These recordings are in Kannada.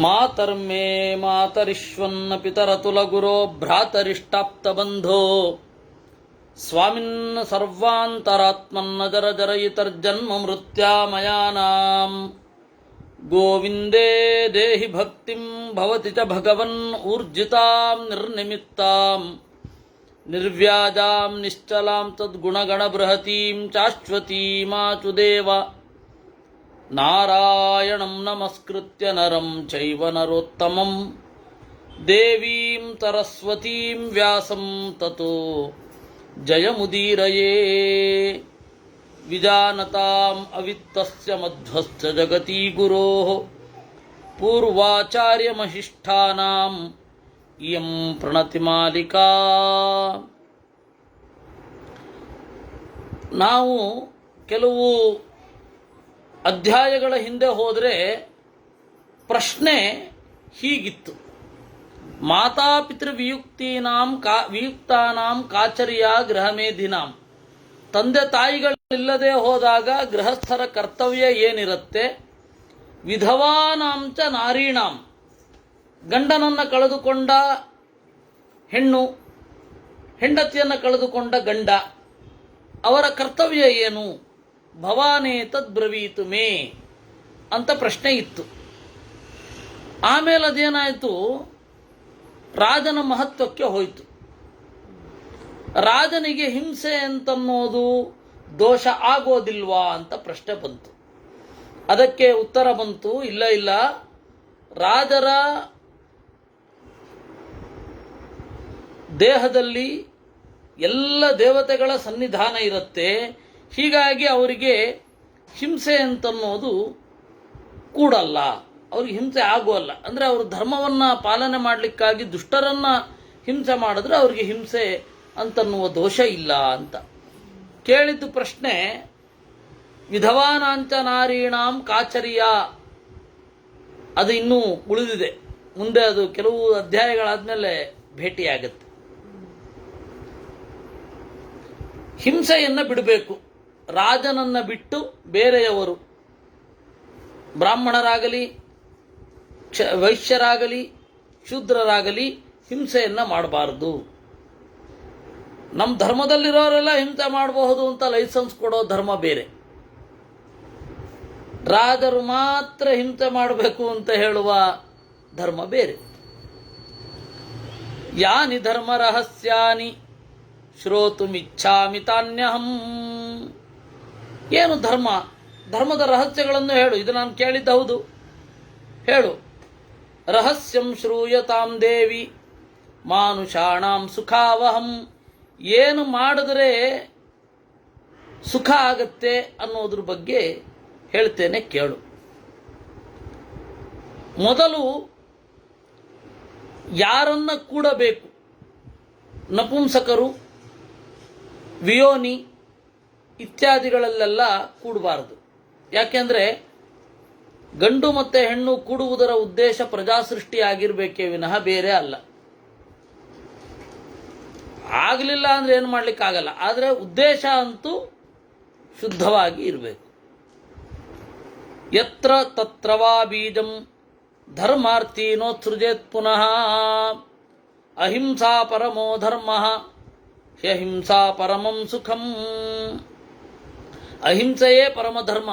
ಮಾತರ್ಮೇ ಮಾತರಿಶ್ವನ್ನ ಪಿತರತುಲಗುರೋ ಭ್ರಾತರಿಷ್ಟಾಪ್ತಬಂಧೋ ಸ್ವಾಮಿನ್ನ ಸರ್ವಾಂತರಾತ್ಮನ್ನ ಜರ ಜರಯಿತರ್ಜನ್ಮ ಮೃತ್ಯಾಮಯಾನಾಂ ಗೋವಿಂದೇ ದೇಹಿ ಭಕ್ತಿಂ ಭವತಿ ಚ ಭಗವನ್ ಊರ್ಜಿತಾಂ ನಿರ್ನಿಮಿತ್ತಾಂ ನಿರ್ವ್ಯಾಜಾಂ ನಿಶ್ಚಲಾಂ ತದ್ಗುಣಗಣ ಬೃಹತೀಂ ಚಾಶ್ವತೀಮಾಚುದೇವ ನಾರಾಯಣಂ ನಮಸ್ಕೃತ್ಯ ನರಂ ಚೈವ ನರೋತ್ತಮಂ ದೇವೀಂ ಸರಸ್ವತೀಂ ವ್ಯಾಸಂ ತತೋ ಜಯಮುದೀರಯೇ ವಿಜಾನತಾಂ ಅವಿತ್ತಸ್ಯ ಮಧ್ವಸ್ಯ ಜಗತಿ ಗುರೋಃ ಪೂರ್ವಾಚಾರ್ಯಮಹಿಷ್ಠಾನಾಂ ಇಯಂ ಪ್ರಣತಿಮಾಲಿಕಾ. ನಾವು ಕೆಲವು ಅಧ್ಯಾಯಗಳ ಹಿಂದೆ ಹೋದರೆ ಪ್ರಶ್ನೆ ಹೀಗಿತ್ತು: ವಿಯುಕ್ತಾನಾಂ ಕಾಚರ್ಯ ಗೃಹಮೇಧಿನಾಂ. ತಂದೆ ತಾಯಿಗಳಿಲ್ಲದೆ ಹೋದಾಗ ಗೃಹಸ್ಥರ ಕರ್ತವ್ಯ ಏನಿರುತ್ತೆ? ವಿಧವಾನಾಂಚ ನಾರೀಣಾಂ. ಗಂಡನನ್ನು ಕಳೆದುಕೊಂಡ ಹೆಣ್ಣು, ಹೆಂಡತಿಯನ್ನು ಕಳೆದುಕೊಂಡ ಗಂಡ, ಅವರ ಕರ್ತವ್ಯ ಏನು? ಭವಾನೇ ತದ್ಬ್ರವೀತು ಮೇ ಅಂತ ಪ್ರಶ್ನೆ ಇತ್ತು. ಆಮೇಲೆ ಅದೇನಾಯಿತು, ರಾಜನ ಮಹತ್ವಕ್ಕೆ ಹೋಯಿತು. ರಾಜನಿಗೆ ಹಿಂಸೆ ಅಂತನ್ನೋದು ದೋಷ ಆಗೋದಿಲ್ವಾ ಅಂತ ಪ್ರಶ್ನೆ ಬಂತು. ಅದಕ್ಕೆ ಉತ್ತರ ಬಂತು, ಇಲ್ಲ ಇಲ್ಲ, ರಾಜರ ದೇಹದಲ್ಲಿ ಎಲ್ಲ ದೇವತೆಗಳ ಸನ್ನಿಧಾನ ಇರುತ್ತೆ. ಹೀಗಾಗಿ ಅವರಿಗೆ ಹಿಂಸೆ ಅಂತನ್ನೋದು ಕೂಡಲ್ಲ, ಅವ್ರಿಗೆ ಹಿಂಸೆ ಆಗೋಲ್ಲ. ಅಂದರೆ ಅವರು ಧರ್ಮವನ್ನು ಪಾಲನೆ ಮಾಡಲಿಕ್ಕಾಗಿ ದುಷ್ಟರನ್ನು ಹಿಂಸೆ ಮಾಡಿದ್ರೆ ಅವ್ರಿಗೆ ಹಿಂಸೆ ಅಂತನ್ನುವ ದೋಷ ಇಲ್ಲ ಅಂತ ಕೇಳಿದ್ದು ಪ್ರಶ್ನೆ. ವಿಧವಾನಾಂಚ ನಾರೀಣಾಂ ಕಾಚರ್ಯ ಅದು ಇನ್ನೂ ಉಳಿದಿದೆ, ಮುಂದೆ ಅದು ಕೆಲವು ಅಧ್ಯಾಯಗಳಾದ್ಮೇಲೆ ಭೇಟಿಯಾಗುತ್ತೆ. ಹಿಂಸೆಯನ್ನು ಬಿಡಬೇಕು. ರಾಜನನ್ನು ಬಿಟ್ಟು ಬೇರೆಯವರು, ಬ್ರಾಹ್ಮಣರಾಗಲಿ ವೈಶ್ಯರಾಗಲಿ ಶೂದ್ರರಾಗಲಿ ಹಿಂಸೆಯನ್ನು ಮಾಡಬಾರದು. ನಮ್ಮ ಧರ್ಮದಲ್ಲಿರೋರೆಲ್ಲ ಹಿಂಸೆ ಮಾಡಬಹುದು ಅಂತ ಲೈಸೆನ್ಸ್ ಕೊಡೋ ಧರ್ಮ ಬೇರೆ, ರಾಜರು ಮಾತ್ರ ಹಿಂಸೆ ಮಾಡಬೇಕು ಅಂತ ಹೇಳುವ ಧರ್ಮ ಬೇರೆ. ಯಾನಿ ಧರ್ಮ ರಹಸ್ಯಾನಿ ಶ್ರೋತುಮಿಚ್ಛಾಮಿ ತಾನ್ಯಹಂ. ಏನು ಧರ್ಮ? ಧರ್ಮದ ರಹಸ್ಯಗಳನ್ನು ಹೇಳು. ಇದು ನಾನು ಕೇಳಿದ್ದ ಹೌದು, ಹೇಳು. ರಹಸ್ಯಂ ಶ್ರೂಯತಾಂ ದೇವಿ ಮಾನುಷಾಣಾಂ ಸುಖಾವಹಂ. ಏನು ಮಾಡಿದ್ರೆ ಸುಖ ಆಗತ್ತೆ ಅನ್ನೋದ್ರ ಬಗ್ಗೆ ಹೇಳ್ತೇನೆ, ಕೇಳು. ಮೊದಲು ಯಾರನ್ನ ಕೂಡಬೇಕು? ನಪುಂಸಕರು, ವಿಯೋನಿ ಇತ್ಯಾದಿಗಳಲ್ಲೆಲ್ಲ ಕೂಡಬಾರದು. ಯಾಕೆಂದರೆ ಗಂಡು ಮತ್ತು ಹೆಣ್ಣು ಕೂಡುವುದರ ಉದ್ದೇಶ ಪ್ರಜಾಸೃಷ್ಟಿ ಆಗಿರಬೇಕೇ ವಿನಃ ಬೇರೆ ಅಲ್ಲ. ಆಗಲಿಲ್ಲ ಅಂದರೆ ಏನು ಮಾಡಲಿಕ್ಕಾಗಲ್ಲ, ಆದರೆ ಉದ್ದೇಶ ಅಂತೂ ಶುದ್ಧವಾಗಿ ಇರಬೇಕು. ಯತ್ರ ತತ್ರವಾ ಬೀಜಂ ಧರ್ಮಾರ್ಥೀನೋತ್ಸೃಜೇತ್ ಪುನಃ ಅಹಿಂಸಾ ಪರಮೋ ಧರ್ಮ ಹ್ಯಹಿಂಸಾ ಪರಮಂ ಸುಖಂ. ಅಹಿಂಸೆಯೇ ಪರಮ ಧರ್ಮ,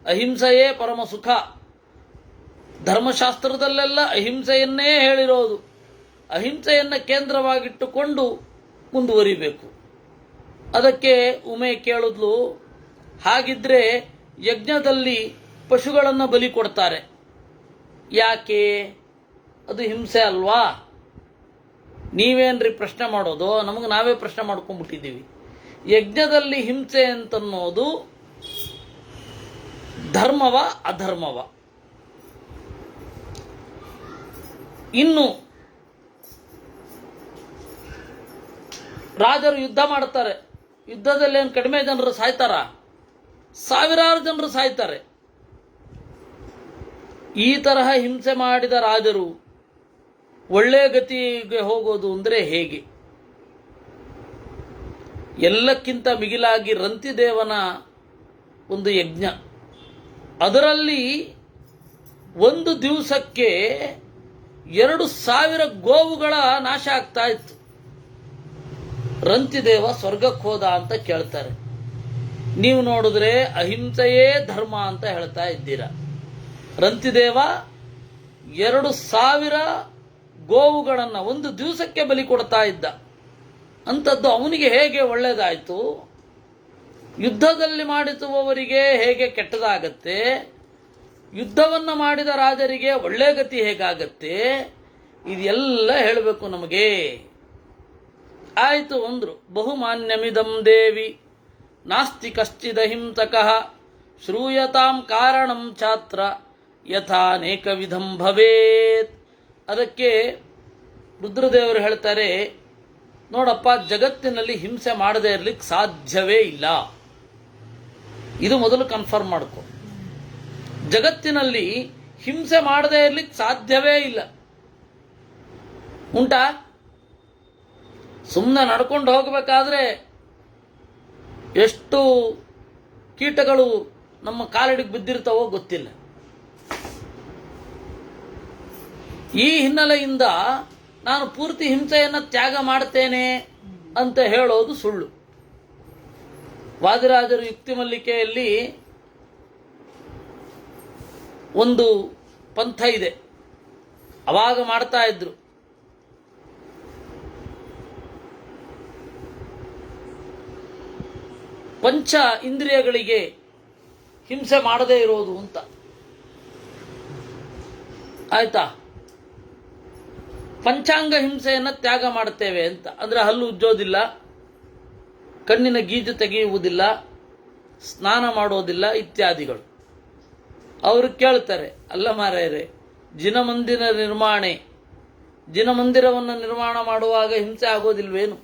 ಅಹಿಂಸೆಯೇ ಪರಮ ಸುಖ. ಧರ್ಮಶಾಸ್ತ್ರದಲ್ಲೆಲ್ಲ ಅಹಿಂಸೆಯನ್ನೇ ಹೇಳಿರೋದು. ಅಹಿಂಸೆಯನ್ನು ಕೇಂದ್ರವಾಗಿಟ್ಟುಕೊಂಡು ಮುಂದುವರಿಬೇಕು. ಅದಕ್ಕೆ ಉಮೆ ಕೇಳಿದ್ಲು, ಹಾಗಿದ್ರೆ ಯಜ್ಞದಲ್ಲಿ ಪಶುಗಳನ್ನು ಬಲಿ ಕೊಡ್ತಾರೆ, ಯಾಕೆ? ಅದು ಹಿಂಸೆ ಅಲ್ವಾ? ನೀವೇನ್ರಿ ಪ್ರಶ್ನೆ ಮಾಡೋದು? ನಮಗೆ ನಾವೇ ಪ್ರಶ್ನೆ ಮಾಡ್ಕೊಂಡ್ಬಿಟ್ಟಿದ್ದೀವಿ. ಯಜ್ಞದಲ್ಲಿ ಹಿಂಸೆ ಅಂತನ್ನೋದು ಧರ್ಮವ ಅಧರ್ಮವ? ಇನ್ನು ರಾಜರು ಯುದ್ಧ ಮಾಡ್ತಾರೆ, ಯುದ್ಧದಲ್ಲಿ ಏನು ಕಡಿಮೆ ಜನರು ಸಾಯ್ತಾರ? ಸಾವಿರಾರು ಜನರು ಸಾಯ್ತಾರೆ. ಈ ತರಹ ಹಿಂಸೆ ಮಾಡಿದ ರಾಜರು ಒಳ್ಳೆ ಗತಿಗೆ ಹೋಗೋದು ಅಂದರೆ ಹೇಗೆ? ಎಲ್ಲಕ್ಕಿಂತ ಮಿಗಿಲಾಗಿ ರಂತಿದೇವನ ಒಂದು ಯಜ್ಞ, ಅದರಲ್ಲಿ ಒಂದು ದಿವಸಕ್ಕೆ 2,000 ಗೋವುಗಳ ನಾಶ ಆಗ್ತಾ ಇತ್ತು. ರಂತಿದೇವ ಸ್ವರ್ಗಕ್ಕೆ ಹೋದ ಅಂತ ಕೇಳ್ತಾರೆ. ನೀವು ನೋಡಿದ್ರೆ ಅಹಿಂಸೆಯೇ ಧರ್ಮ ಅಂತ ಹೇಳ್ತಾ ಇದ್ದೀರಾ. ರಂತಿದೇವ 2,000 ಗೋವುಗಳನ್ನು ಒಂದು ದಿವಸಕ್ಕೆ ಬಲಿ ಕೊಡ್ತಾ ಇದ್ದ. ಅಂಥದ್ದು ಅವನಿಗೆ ಹೇಗೆ ಒಳ್ಳೆಯದಾಯಿತು? ಯುದ್ಧದಲ್ಲಿ ಮಾಡಿಸುವವರಿಗೆ ಹೇಗೆ ಕೆಟ್ಟದಾಗತ್ತೆ? ಯುದ್ಧವನ್ನು ಮಾಡಿದ ರಾಜರಿಗೆ ಒಳ್ಳೆ ಗತಿ ಹೇಗಾಗತ್ತೆ? ಇದೆಲ್ಲ ಹೇಳಬೇಕು ನಮಗೆ. ಆಯಿತು ಅಂದ್ರು. ಬಹುಮಾನ್ಯಮಿದಂ ದೇವಿ ನಾಸ್ತಿ ಕಶ್ಚಿದಹಿಂಸಕಃ ಶ್ರೂಯತಾಂ ಕಾರಣಂ ಛಾತ್ರ ಯಥಾನೇಕ ವಿಧಂ ಭವೇತ್. ಅದಕ್ಕೆ ರುದ್ರದೇವರು ಹೇಳ್ತಾರೆ, ನೋಡಪ್ಪ, ಜಗತ್ತಿನಲ್ಲಿ ಹಿಂಸೆ ಮಾಡದೇ ಇರಲಿಕ್ಕೆ ಸಾಧ್ಯವೇ ಇಲ್ಲ. ಇದು ಮೊದಲು ಕನ್ಫರ್ಮ್ ಮಾಡ್ಕೊ. ಜಗತ್ತಿನಲ್ಲಿ ಹಿಂಸೆ ಮಾಡದೇ ಇರಲಿಕ್ಕೆ ಸಾಧ್ಯವೇ ಇಲ್ಲ. ಉಂಟಾ? ಸುಮ್ಮನೆ ನಡ್ಕೊಂಡು ಹೋಗಬೇಕಾದ್ರೆ ಎಷ್ಟು ಕೀಟಗಳು ನಮ್ಮ ಕಾಲಡಿಗೆ ಬಿದ್ದಿರ್ತಾವೋ ಗೊತ್ತಿಲ್ಲ. ಈ ಹಿನ್ನೆಲೆಯಿಂದ ನಾನು ಪೂರ್ತಿ ಹಿಂಸೆಯನ್ನು ತ್ಯಾಗ ಮಾಡ್ತೇನೆ ಅಂತ ಹೇಳೋದು ಸುಳ್ಳು. ವಾದಿರಾಜರು ಯುಕ್ತಿ ಮಲ್ಲಿಕೆಯಲ್ಲಿ ಒಂದು ಪಂಥ ಇದೆ, ಅವಾಗ ಮಾಡ್ತಾ ಇದ್ರು. ಪಂಚ ಇಂದ್ರಿಯಗಳಿಗೆ ಹಿಂಸೆ ಮಾಡದೇ ಇರೋದು ಅಂತ. ಆಯ್ತಾ? ಪಂಚಾಂಗ ಹಿಂಸೆಯನ್ನು ತ್ಯಾಗ ಮಾಡ್ತೇವೆ ಅಂತ. ಅಂದ್ರೆ ಹಲ್ಲು ಉಜ್ಜೋದಿಲ್ಲ, ಕಣ್ಣಿನ ಗೀಜು ತೆಗೆಯುವುದಿಲ್ಲ, ಸ್ನಾನ ಮಾಡೋದಿಲ್ಲ ಇತ್ಯಾದಿಗಳು. ಅವರು ಕೇಳ್ತಾರೆ, ಅಲ್ಲ ಮಾರಾಯರೆ, ಜಿನಮಂದಿರವನ್ನು ನಿರ್ಮಾಣ ಮಾಡುವಾಗ ಹಿಂಸೆ ಆಗೋದಿಲ್ವೇನು?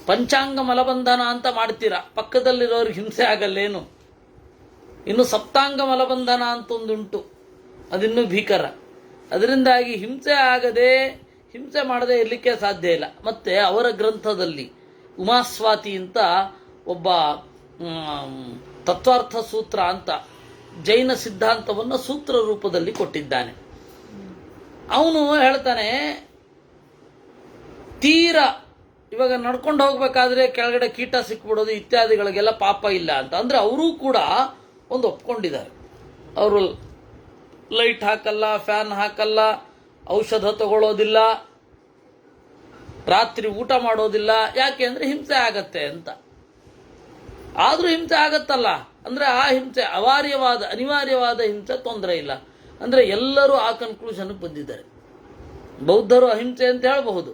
ಪಂಚಾಂಗ ಮಲಬಂಧನ ಅಂತ ಮಾಡ್ತೀರಾ, ಪಕ್ಕದಲ್ಲಿರೋರಿಗೆ ಹಿಂಸೆ ಆಗಲ್ಲೇನು? ಇನ್ನು ಸಪ್ತಾಂಗ ಮಲಬಂಧನ ಅಂತ ಒಂದುಂಟು, ಅದಿನ್ನೂ ಭೀಕರ. ಅದರಿಂದಾಗಿ ಹಿಂಸೆ ಮಾಡದೆ ಇರಲಿಕ್ಕೆ ಸಾಧ್ಯ ಇಲ್ಲ. ಮತ್ತೆ ಅವರ ಗ್ರಂಥದಲ್ಲಿ ಉಮಾಸ್ವಾತಿ ಅಂತ ಒಬ್ಬ ತತ್ವಾರ್ಥ ಸೂತ್ರ ಅಂತ ಜೈನ ಸಿದ್ಧಾಂತವನ್ನು ಸೂತ್ರ ರೂಪದಲ್ಲಿ ಕೊಟ್ಟಿದ್ದಾನೆ. ಅವನು ಹೇಳ್ತಾನೆ, ಇವಾಗ ನಡ್ಕೊಂಡು ಹೋಗ್ಬೇಕಾದ್ರೆ ಕೆಳಗಡೆ ಕೀಟ ಸಿಕ್ಬಿಡೋದು ಇತ್ಯಾದಿಗಳಿಗೆಲ್ಲ ಪಾಪ ಇಲ್ಲ ಅಂತ. ಅಂದ್ರೆ ಅವರೂ ಕೂಡ ಒಂದು ಒಪ್ಕೊಂಡಿದ್ದಾರೆ. ಅವರು ಲೈಟ್ ಹಾಕಲ್ಲ, ಫ್ಯಾನ್ ಹಾಕಲ್ಲ, ಔಷಧ ತಗೊಳ್ಳೋದಿಲ್ಲ, ರಾತ್ರಿ ಊಟ ಮಾಡೋದಿಲ್ಲ. ಯಾಕೆ ಅಂದ್ರೆ ಹಿಂಸೆ ಆಗತ್ತೆ ಅಂತ. ಆದ್ರೂ ಹಿಂಸೆ ಆಗತ್ತಲ್ಲ ಅಂದ್ರೆ ಆ ಹಿಂಸೆ ಅನಿವಾರ್ಯವಾದ ಹಿಂಸೆ, ತೊಂದರೆ ಇಲ್ಲ ಅಂದ್ರೆ ಎಲ್ಲರೂ ಆ ಕನ್ಕ್ಲೂಷನ್ಗೆ ಬಂದಿದ್ದಾರೆ. ಬೌದ್ಧರು ಅಹಿಂಸೆ ಅಂತ ಹೇಳಬಹುದು,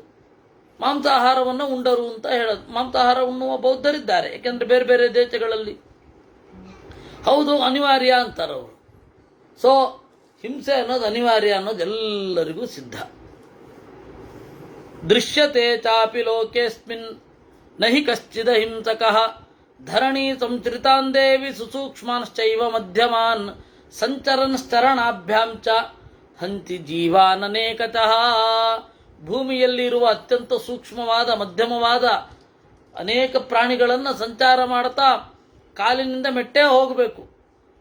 ಮಾಂಸಾಹಾರವನ್ನು ಉಂಡರು ಅಂತ ಹೇಳೋದು. ಮಾಂಸಾಹಾರ ಉಣ್ಣುವ ಬೌದ್ಧರಿದ್ದಾರೆ, ಯಾಕೆಂದ್ರೆ ಬೇರೆ ಬೇರೆ ದೇಶಗಳಲ್ಲಿ. ಹೌದು, ಅನಿವಾರ್ಯ ಅಂತಾರವರು. ಸೊ ಹಿಂಸೆ ಅನ್ನೋದು ಅನಿವಾರ್ಯ ಅನ್ನೋದು ಎಲ್ಲರಿಗೂ ಸಿದ್ಧ. ದೃಶ್ಯತೆ ಚಾಪಿ ಲೋಕೇಸ್ಮಿನ್ ನಹಿ ಕಶ್ಚಿದ ಹಿಂಸಕಃ ಧರಣಿ ಸಂಚರಿತಾನ್ ದೇವಿ ಸುಸೂಕ್ಷ್ಮಾನ್ಶ್ಚೈವ ಮಧ್ಯಮಾನ್ ಸಂಚರನ್ಶ್ಚರಣಾಭ್ಯಾಂ ಚ ಹಂತಿ ಜೀವಾನನೇಕತಃ. ಭೂಮಿಯಲ್ಲಿರುವ ಅತ್ಯಂತ ಸೂಕ್ಷ್ಮವಾದ, ಮಧ್ಯಮವಾದ ಅನೇಕ ಪ್ರಾಣಿಗಳನ್ನು ಸಂಚಾರ ಮಾಡ್ತಾ ಕಾಲಿನಿಂದ ಮೆಟ್ಟೇ ಹೋಗಬೇಕು.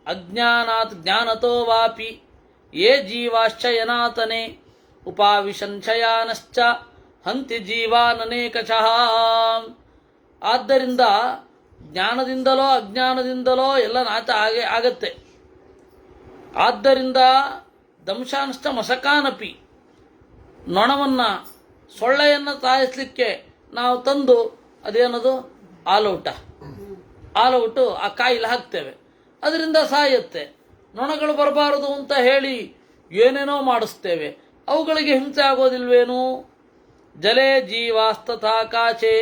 ಅಜ್ಞಾನಾತ್ ಜ್ಞಾನತೋ ವಾಪಿ ಯೇ ಜೀವಾಶ್ಚಯನಾತನೆ ಉಪಾವಿಶಂಶಯಾನಶ್ಚ ಹಂತಿ ಜೀವಾನನೇಕಶಃ. ಆದ್ದರಿಂದ ಜ್ಞಾನದಿಂದಲೋ ಅಜ್ಞಾನದಿಂದಲೋ ಎಲ್ಲ ನಾಶ ಆಗತ್ತೆ. ಆದ್ದರಿಂದ ದಂಶಾಂಶ್ಚ ಮಶಕಾನಪಿ, ನೊಣವನ್ನು, ಸೊಳ್ಳೆಯನ್ನು ಸಾಯಿಸಲಿಕ್ಕೆ ನಾವು ತಂದು ಅದೇನದು ಆಲೌಟು ಆ ಕಾಯಿಲೆ ಹಾಕ್ತೇವೆ, ಅದರಿಂದ ಸಾಯುತ್ತೆ. ನೊಣಗಳು ಬರಬಾರದು ಅಂತ ಹೇಳಿ ಏನೇನೋ ಮಾಡಿಸ್ತೇವೆ, ಅವುಗಳಿಗೆ ಹಿಂಸೆ ಆಗೋದಿಲ್ವೇನು? ಜಲೇ ಜೀವಾಸ್ತಥಾಕಾಶೆ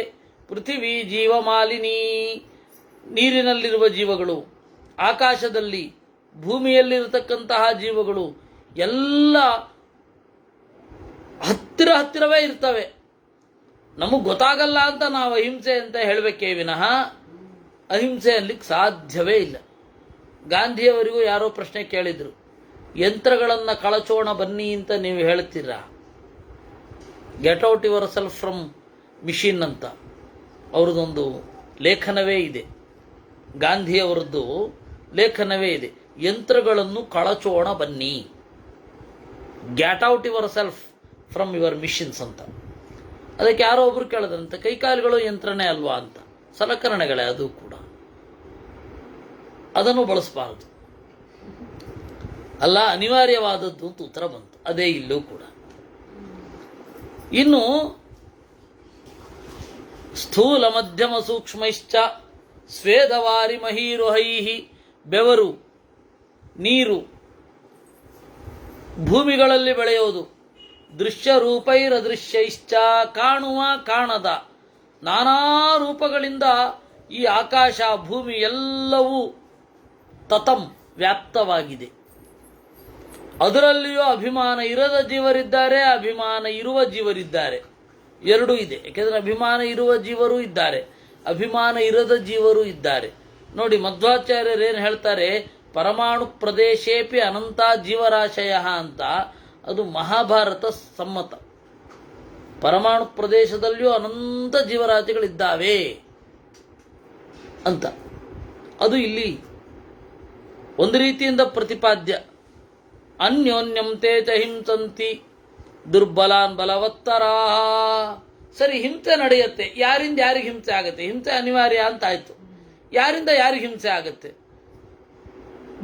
ಪೃಥಿವಿ ಜೀವಮಾಲಿನಿ. ನೀರಿನಲ್ಲಿರುವ ಜೀವಗಳು, ಆಕಾಶದಲ್ಲಿ ಭೂಮಿಯಲ್ಲಿರತಕ್ಕಂತಹ ಜೀವಗಳು ಎಲ್ಲ ಹತ್ತಿರವೇ ಇರ್ತವೆ. ನಮಗೆ ಗೊತ್ತಾಗಲ್ಲ ಅಂತ ನಾವು ಅಹಿಂಸೆ ಅಂತ ಹೇಳಬೇಕೇ ವಿನಃ ಅಹಿಂಸೆ ಅನ್ಲಿಕ್ಕೆ ಸಾಧ್ಯವೇ ಇಲ್ಲ. ಗಾಂಧಿಯವರಿಗೂ ಯಾರೋ ಪ್ರಶ್ನೆ ಕೇಳಿದ್ರು, ಯಂತ್ರಗಳನ್ನು ಕಳಚೋಣ ಬನ್ನಿ ಅಂತ ನೀವು ಹೇಳ್ತೀರಾ, get out your self from machine ಅಂತ ಅವ್ರದ್ದೊಂದು ಲೇಖನವೇ ಇದೆ. ಗಾಂಧಿಯವರದ್ದು ಲೇಖನವೇ ಇದೆ, ಯಂತ್ರಗಳನ್ನು ಕಳಚೋಣ ಬನ್ನಿ. Get out your self from your machines ಅಂತ. ಅದಕ್ಕೆ ಯಾರೋ ಒಬ್ರು ಕೇಳಿದ್ರಂತೆ, ಕೈಕಾಲುಗಳು ಯಂತ್ರನೇ ಅಲ್ವಾ ಅಂತ. ಸಲಕರಣೆಗಳೇ ಅದು ಕೂಡ, ಅದನ್ನು ಬಳಸಬಾರದು. ಅಲ್ಲ, ಅನಿವಾರ್ಯವಾದದ್ದು ಅಂತ ಉತ್ತರ ಬಂತು. ಅದೇ ಇಲ್ಲೂ ಕೂಡ. ಇನ್ನು ಸ್ಥೂಲ ಮಧ್ಯಮ ಸೂಕ್ಷ್ಮೈಶ್ಚ ಸ್ವೇದವಾರಿ ಮಹೀರುಹೈಹಿ, ಬೆವರು, ನೀರು, ಭೂಮಿಗಳಲ್ಲಿ ಬೆಳೆಯೋದು, ದೃಶ್ಯ ರೂಪೈರದೃಶ್ಯೈಶ್ಚ, ಕಾಣುವ ಕಾಣದ ನಾನಾ ರೂಪಗಳಿಂದ ಈ ಆಕಾಶ ಭೂಮಿ ಎಲ್ಲವೂ ತತಂ ವ್ಯಾಪ್ತವಾಗಿದೆ. ಅದರಲ್ಲಿಯೂ ಅಭಿಮಾನ ಇರದ ಜೀವರಿದ್ದಾರೆ, ಅಭಿಮಾನ ಇರುವ ಜೀವರಿದ್ದಾರೆ. ಎರಡೂ ಇದೆ. ಯಾಕೆಂದರೆ ಅಭಿಮಾನ ಇರುವ ಜೀವರು ಇದ್ದಾರೆ, ಅಭಿಮಾನ ಇರದ ಜೀವರು ಇದ್ದಾರೆ. ನೋಡಿ, ಮಧ್ವಾಚಾರ್ಯರೇನು ಹೇಳ್ತಾರೆ, ಪರಮಾಣು ಪ್ರದೇಶೇಪಿ ಅನಂತ ಜೀವರಾಶಯ ಅಂತ. ಅದು ಮಹಾಭಾರತ ಸಮ್ಮತ. ಪರಮಾಣು ಪ್ರದೇಶದಲ್ಲಿಯೂ ಅನಂತ ಜೀವರಾಶಿಗಳಿದ್ದಾವೆ ಅಂತ. ಅದು ಇಲ್ಲಿ ಒಂದು ರೀತಿಯಿಂದ ಪ್ರತಿಪಾದ್ಯ. ಅನ್ಯೋನ್ಯಂ ತೇಜ ಹಿಂಸಂತಿ ದುರ್ಬಲಾನ್ ಬಲವತ್ತರಾ. ಸರಿ, ಹಿಂಸೆ ನಡೆಯುತ್ತೆ. ಯಾರಿಂದ ಯಾರಿಗೆ ಹಿಂಸೆ ಆಗುತ್ತೆ? ಹಿಂಸೆ ಅನಿವಾರ್ಯ ಅಂತ ಆಯ್ತು. ಯಾರಿಂದ ಯಾರಿಗೆ ಹಿಂಸೆ ಆಗುತ್ತೆ?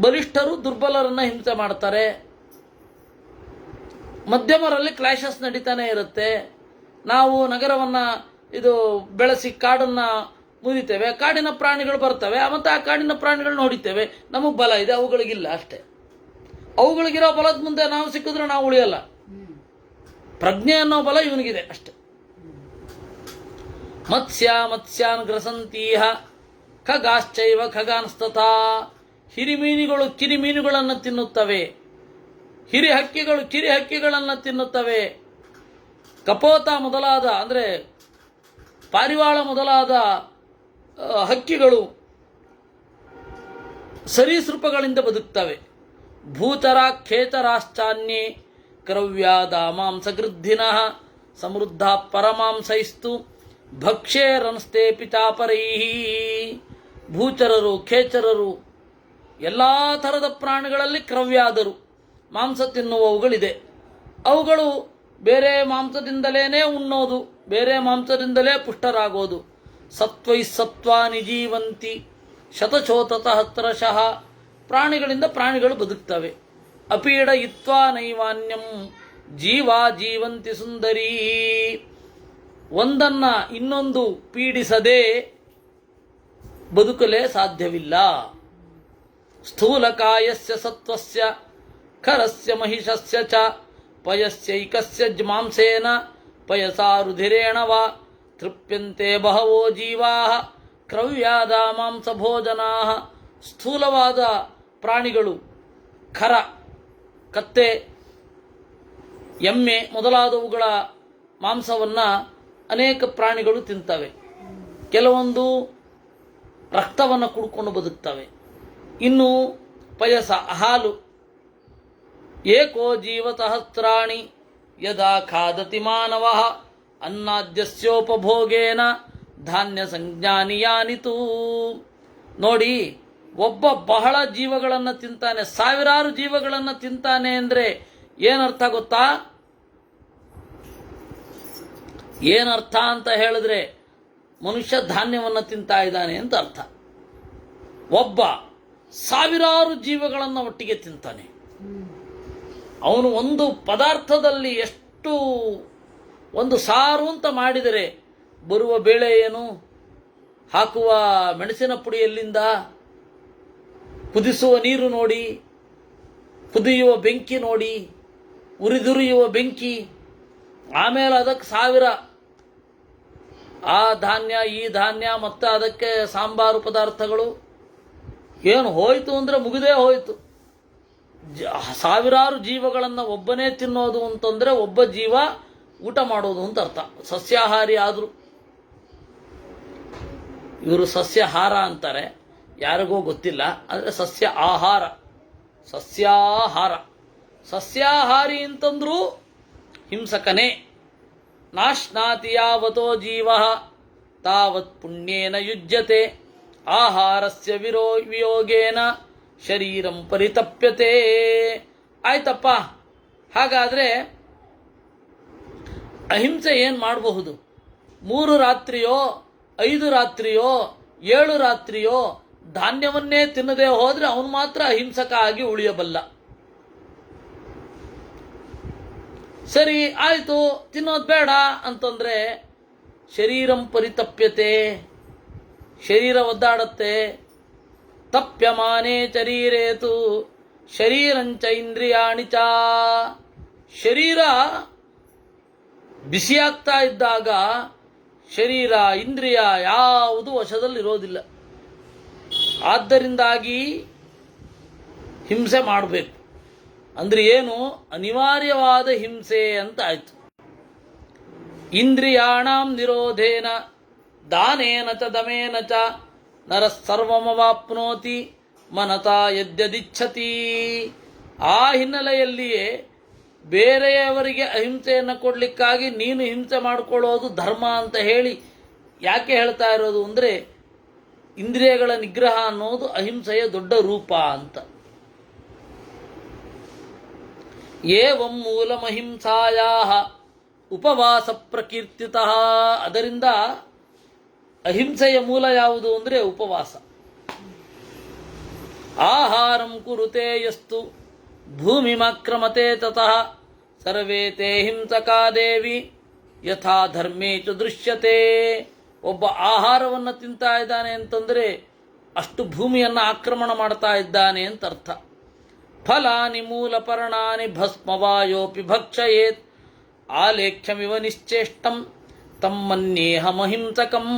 ಬಲಿಷ್ಠರು ದುರ್ಬಲರನ್ನ ಹಿಂಸೆ ಮಾಡ್ತಾರೆ. ಮಧ್ಯಮರಲ್ಲಿ ಕ್ಲಾಶಸ್ ನಡೀತಾನೆ ಇರುತ್ತೆ. ನಾವು ನಗರವನ್ನ ಬೆಳೆಸಿ ಕಾಡನ್ನ ಮುರಿತೇವೆ, ಕಾಡಿನ ಪ್ರಾಣಿಗಳು ಬರ್ತವೆ, ಮತ್ತು ಆ ಕಾಡಿನ ಪ್ರಾಣಿಗಳನ್ನ ಹೊಡಿತೇವೆ. ನಮಗೆ ಬಲ ಇದೆ, ಅವುಗಳಿಗಿಲ್ಲ ಅಷ್ಟೇ. ಅವುಗಳಿಗಿರೋ ಬಲದ ಮುಂದೆ ನಾವು ಸಿಕ್ಕಿದ್ರೆ ನಾವು ಉಳಿಯಲ್ಲ. ಪ್ರಜ್ಞೆ ಅನ್ನೋ ಬಲ ಇವನಿಗಿದೆ ಅಷ್ಟೆ. ಮತ್ಸ್ಯಾನ್ ಗ್ರಸಂತೀಹ ಖಗಾಶ್ಚೈವ ಖಗಾನ್ಸ್ತಥಾ. ಹಿರಿಮೀನುಗಳು ಕಿರಿಮೀನುಗಳನ್ನು ತಿನ್ನುತ್ತವೆ, ಹಿರಿ ಹಕ್ಕಿಗಳು ಕಿರಿ ಹಕ್ಕಿಗಳನ್ನು ತಿನ್ನುತ್ತವೆ. ಕಪೋತ ಮೊದಲಾದ ಅಂದರೆ ಪಾರಿವಾಳ ಮೊದಲಾದ ಹಕ್ಕಿಗಳು ಸರೀಸೃಪಗಳಿಂದ ಬದುಕ್ತವೆ. ಭೂತರ ಖೇತರಾಶ್ಚಾನ್ಯೇ ಕ್ರವ್ಯಾದ ಮಾಂಸಗೃದ್ಧಿನಃ ಸಮೃದ್ಧ ಪರಮಾಂಸೈಸ್ತು ಭಕ್ಷ್ಯೇರನ್ಸ್ತೆ ಪಿತಾಪರೈಹಿ. ಭೂಚರರು, ಖೇಚರರು, ಎಲ್ಲ ಥರದ ಪ್ರಾಣಿಗಳಲ್ಲಿ ಕ್ರವ್ಯಾದರು, ಮಾಂಸ ತಿನ್ನುವವುಗಳಿದೆ. ಅವುಗಳು ಬೇರೆ ಮಾಂಸದಿಂದಲೇ ಉಣ್ಣೋದು, ಬೇರೆ ಮಾಂಸದಿಂದಲೇ ಪುಷ್ಟರಾಗೋದು. ಸತ್ವಾನಿ ಜೀವಂತಿ ಶತಶೋತತಃ. ಪ್ರಾಣಿಗಳಿಂದ ಪ್ರಾಣಿಗಳು ಬದುಕ್ತವೆ. ಅಪೀಡ ಇತ್ವಾ ನೈವಾನ್ಯಂ ಜೀವಾ ಜೀವಂತಿ ಸುಂದರೀ. ಒಂದನ್ನ ಇನ್ನೊಂದು ಪೀಡಿಸದೆ ಬದುಕಲೇ ಸಾಧ್ಯವಿಲ್ಲ. ಸ್ಥೂಲಕಾಯಸ್ಯ ಸತ್ವಸ್ಯ ಖರಸ್ಯ ಮಹಿಷಸ್ಯ ಚ ಪಯಸ್ಯೈಕಸ್ಯ ಮಾಂಸೇನ ಪಯಸಾ ರುಧಿರೇಣ ವಾ ತೃಪ್ಯಂತೆ ಬಹವೋ ಜೀವಾಃ ಕ್ರವ್ಯಾದ ಮಾಂಸಭೋಜನಾಃ. ಸ್ಥೂಲವಾದ ಪ್ರಾಣಿಗಳು, ಖರ, ಕತ್ತೆ, ಎಮ್ಮೆ ಮೊದಲಾದವುಗಳ ಮಾಂಸವನ್ನು ಅನೇಕ ಪ್ರಾಣಿಗಳು ತಿಂತವೆ. ಕೆಲವೊಂದು ರಕ್ತವನ್ನು ಕುಡ್ಕೊಂಡು ಬದುಕ್ತವೆ. ಇನ್ನು ಪಯಸ, ಹಾಲು. ಏಕೋ ಜೀವಸಹಸ್ರಾಣಿ ಯದಾ ಖಾದತಿ ಮಾನವಃ ಅನ್ನಾದ್ಯಸ್ಯೋಪಭೋಗೇನ ಧಾನ್ಯ ಸಂಜ್ಞಾನಿಯಾನಿತು. ನೋಡಿ, ಒಬ್ಬ ಬಹಳ ಜೀವಗಳನ್ನು ತಿಂತಾನೆ, ಸಾವಿರಾರು ಜೀವಗಳನ್ನು ತಿಂತಾನೆ ಅಂದರೆ ಏನರ್ಥ ಗೊತ್ತಾ? ಏನರ್ಥ ಅಂತ ಹೇಳಿದ್ರೆ ಮನುಷ್ಯ ಧಾನ್ಯವನ್ನು ತಿಂತಾ ಇದ್ದಾನೆ ಅಂತ ಅರ್ಥ. ಒಬ್ಬ ಸಾವಿರಾರು ಜೀವಗಳನ್ನು ಒಟ್ಟಿಗೆ ತಿಂತಾನೆ. ಅವನು ಒಂದು ಪದಾರ್ಥದಲ್ಲಿ ಎಷ್ಟು ಒಂದು ಸಾರು ಅಂತ ಮಾಡಿದರೆ ಬರುವ ಬೇಳೆ ಏನು, ಹಾಕುವ ಮೆಣಸಿನ ಪುಡಿ ಎಲ್ಲಿಂದ, ಕುದಿಸುವ ನೀರು ನೋಡಿ, ಕುದಿಯುವ ಬೆಂಕಿ ನೋಡಿ, ಉರಿದುರಿಯುವ ಬೆಂಕಿ, ಆಮೇಲೆ ಅದಕ್ಕೆ ಸಾವಿರ ಆ ಧಾನ್ಯ ಈ ಧಾನ್ಯ ಮತ್ತು ಅದಕ್ಕೆ ಸಾಂಬಾರು ಪದಾರ್ಥಗಳು. ಏನು ಹೋಯಿತು ಅಂದರೆ ಮುಗಿದೇ ಹೋಯಿತು. ಸಾವಿರಾರು ಜೀವಗಳನ್ನು ಒಬ್ಬನೇ ತಿನ್ನೋದು ಅಂತಂದರೆ ಒಬ್ಬ ಜೀವ ಊಟ ಮಾಡೋದು ಅಂತ ಅರ್ಥ. ಸಸ್ಯಾಹಾರಿ ಆದರೂ ಇವರು ಸಸ್ಯಾಹಾರ ಅಂತಾರೆ, ಯಾರಿಗೋ ಗೊತ್ತಿಲ್ಲ. ಅಂದರೆ ಸಸ್ಯ ಆಹಾರ, ಸಸ್ಯಾಹಾರ. ಸಸ್ಯಾಹಾರಿ ಅಂತಂದ್ರೂ ಹಿಂಸಕನೇ. ನಾಶ್ನಾತಿ ಯಾವತೋ ಜೀವ ತಾವತ್ ಪುಣ್ಯೇನ ಯುಜ್ಯತೆ ಆಹಾರಸ್ಯ ವಿಯೋಗೇನ ಶರೀರಂ ಪರಿತಪ್ಯತೆ. ಆಯ್ತಪ್ಪ, ಹಾಗಾದರೆ ಅಹಿಂಸೆ ಏನು ಮಾಡಬಹುದು? 3 ರಾತ್ರಿಯೋ 5 ರಾತ್ರಿಯೋ 7 ರಾತ್ರಿಯೋ ಧಾನ್ಯವನ್ನೇ ತಿನ್ನದೆ ಹೋದರೆ ಅವನು ಮಾತ್ರ ಅಹಿಂಸಕ ಆಗಿ ಉಳಿಯಬಲ್ಲ. ಸರಿ ಆಯಿತು, ತಿನ್ನೋದು ಬೇಡ ಅಂತಂದರೆ ಶರೀರಂ ಪರಿತಪ್ಯತೆ, ಶರೀರ ಒದ್ದಾಡತ್ತೆ. ತಪ್ಯಮಾನೇ ಶರೀರೇತು ಶರೀರಂಚ ಇಂದ್ರಿಯಾಣಿ ಚ. ಶರೀರ ಬಿಸಿಯಾಗ್ತಾ ಇದ್ದಾಗ ಶರೀರ ಇಂದ್ರಿಯ ಯಾವುದು ವಶದಲ್ಲಿರೋದಿಲ್ಲ. ಆದ್ದರಿಂದಾಗಿ ಹಿಂಸೆ ಮಾಡಬೇಕು. ಅಂದರೆ ಏನು? ಅನಿವಾರ್ಯವಾದ ಹಿಂಸೆ ಅಂತ ಆಯಿತು. ಇಂದ್ರಿಯಾಣಾಂ ನಿರೋಧೇನ ದಾನೇನ ಚ ದಮೇನ ಚ ನರಃ ಸರ್ವಮವಾಪ್ನೋತಿ ಮನತಾ ಯದ್ಯದಿಚ್ಛತಿ. ಆ ಹಿನ್ನೆಲೆಯಲ್ಲಿಯೇ ಬೇರೆಯವರಿಗೆ ಅಹಿಂಸೆಯನ್ನು ಕೊಡಲಿಕ್ಕಾಗಿ ನೀನು ಹಿಂಸೆ ಮಾಡಿಕೊಳ್ಳೋದು ಧರ್ಮ ಅಂತ ಹೇಳಿ ಯಾಕೆ ಹೇಳ್ತಾ ಇರೋದು ಅಂದರೆ, ಇಂದ್ರಿಯಗಳ ನಿಗ್ರಹ ಅನ್ನೋದು ಅಹಿಂಸೆಯ ದೊಡ್ಡ ರೂಪ ಅಂತ. ಏವಂ ಮೂಲಮಹಿಂಸಾಯಾ ಉಪವಾಸ ಪ್ರಕೀರ್ತಿತಃ. ಅದರಿಂದ ಅಹಿಂಸೆಯ ಮೂಲ ಯಾವುದು ಅಂದರೆ ಉಪವಾಸ. ಆಹಾರಂ ಕುರುತೆ ಯಸ್ತು ಭೂಮಿಮಾಕ್ರಮತೆ ತತಃ ಸರ್ವೇ ತೇ ಹಿಂಸಕಾ ದೇವಿ ಯಥಾ ಧರ್ಮೇ ಚ ದೃಶ್ಯತೆ. ಒಬ್ಬ ಆಹಾರವನ್ನು ತಿಂತಾ ಇದ್ದಾನೆ ಅಂತಂದರೆ ಅಷ್ಟು ಭೂಮಿಯನ್ನು ಆಕ್ರಮಣ ಮಾಡ್ತಾ ಇದ್ದಾನೆ ಅಂತ ಅರ್ಥ. ಫಲಾನಿ ಮೂಲಪರ್ಣಾನಿ ಭಸ್ಮವಾಯೋಪಿ ಭಕ್ಷಯೇತ್ ಆಲೇಖ್ಯಮಿವ ನಿಶ್ಚೇಷ್ಟಂ ತಮ್ಮನ್ಯೇಹಮಹಿಂಸಕಂ.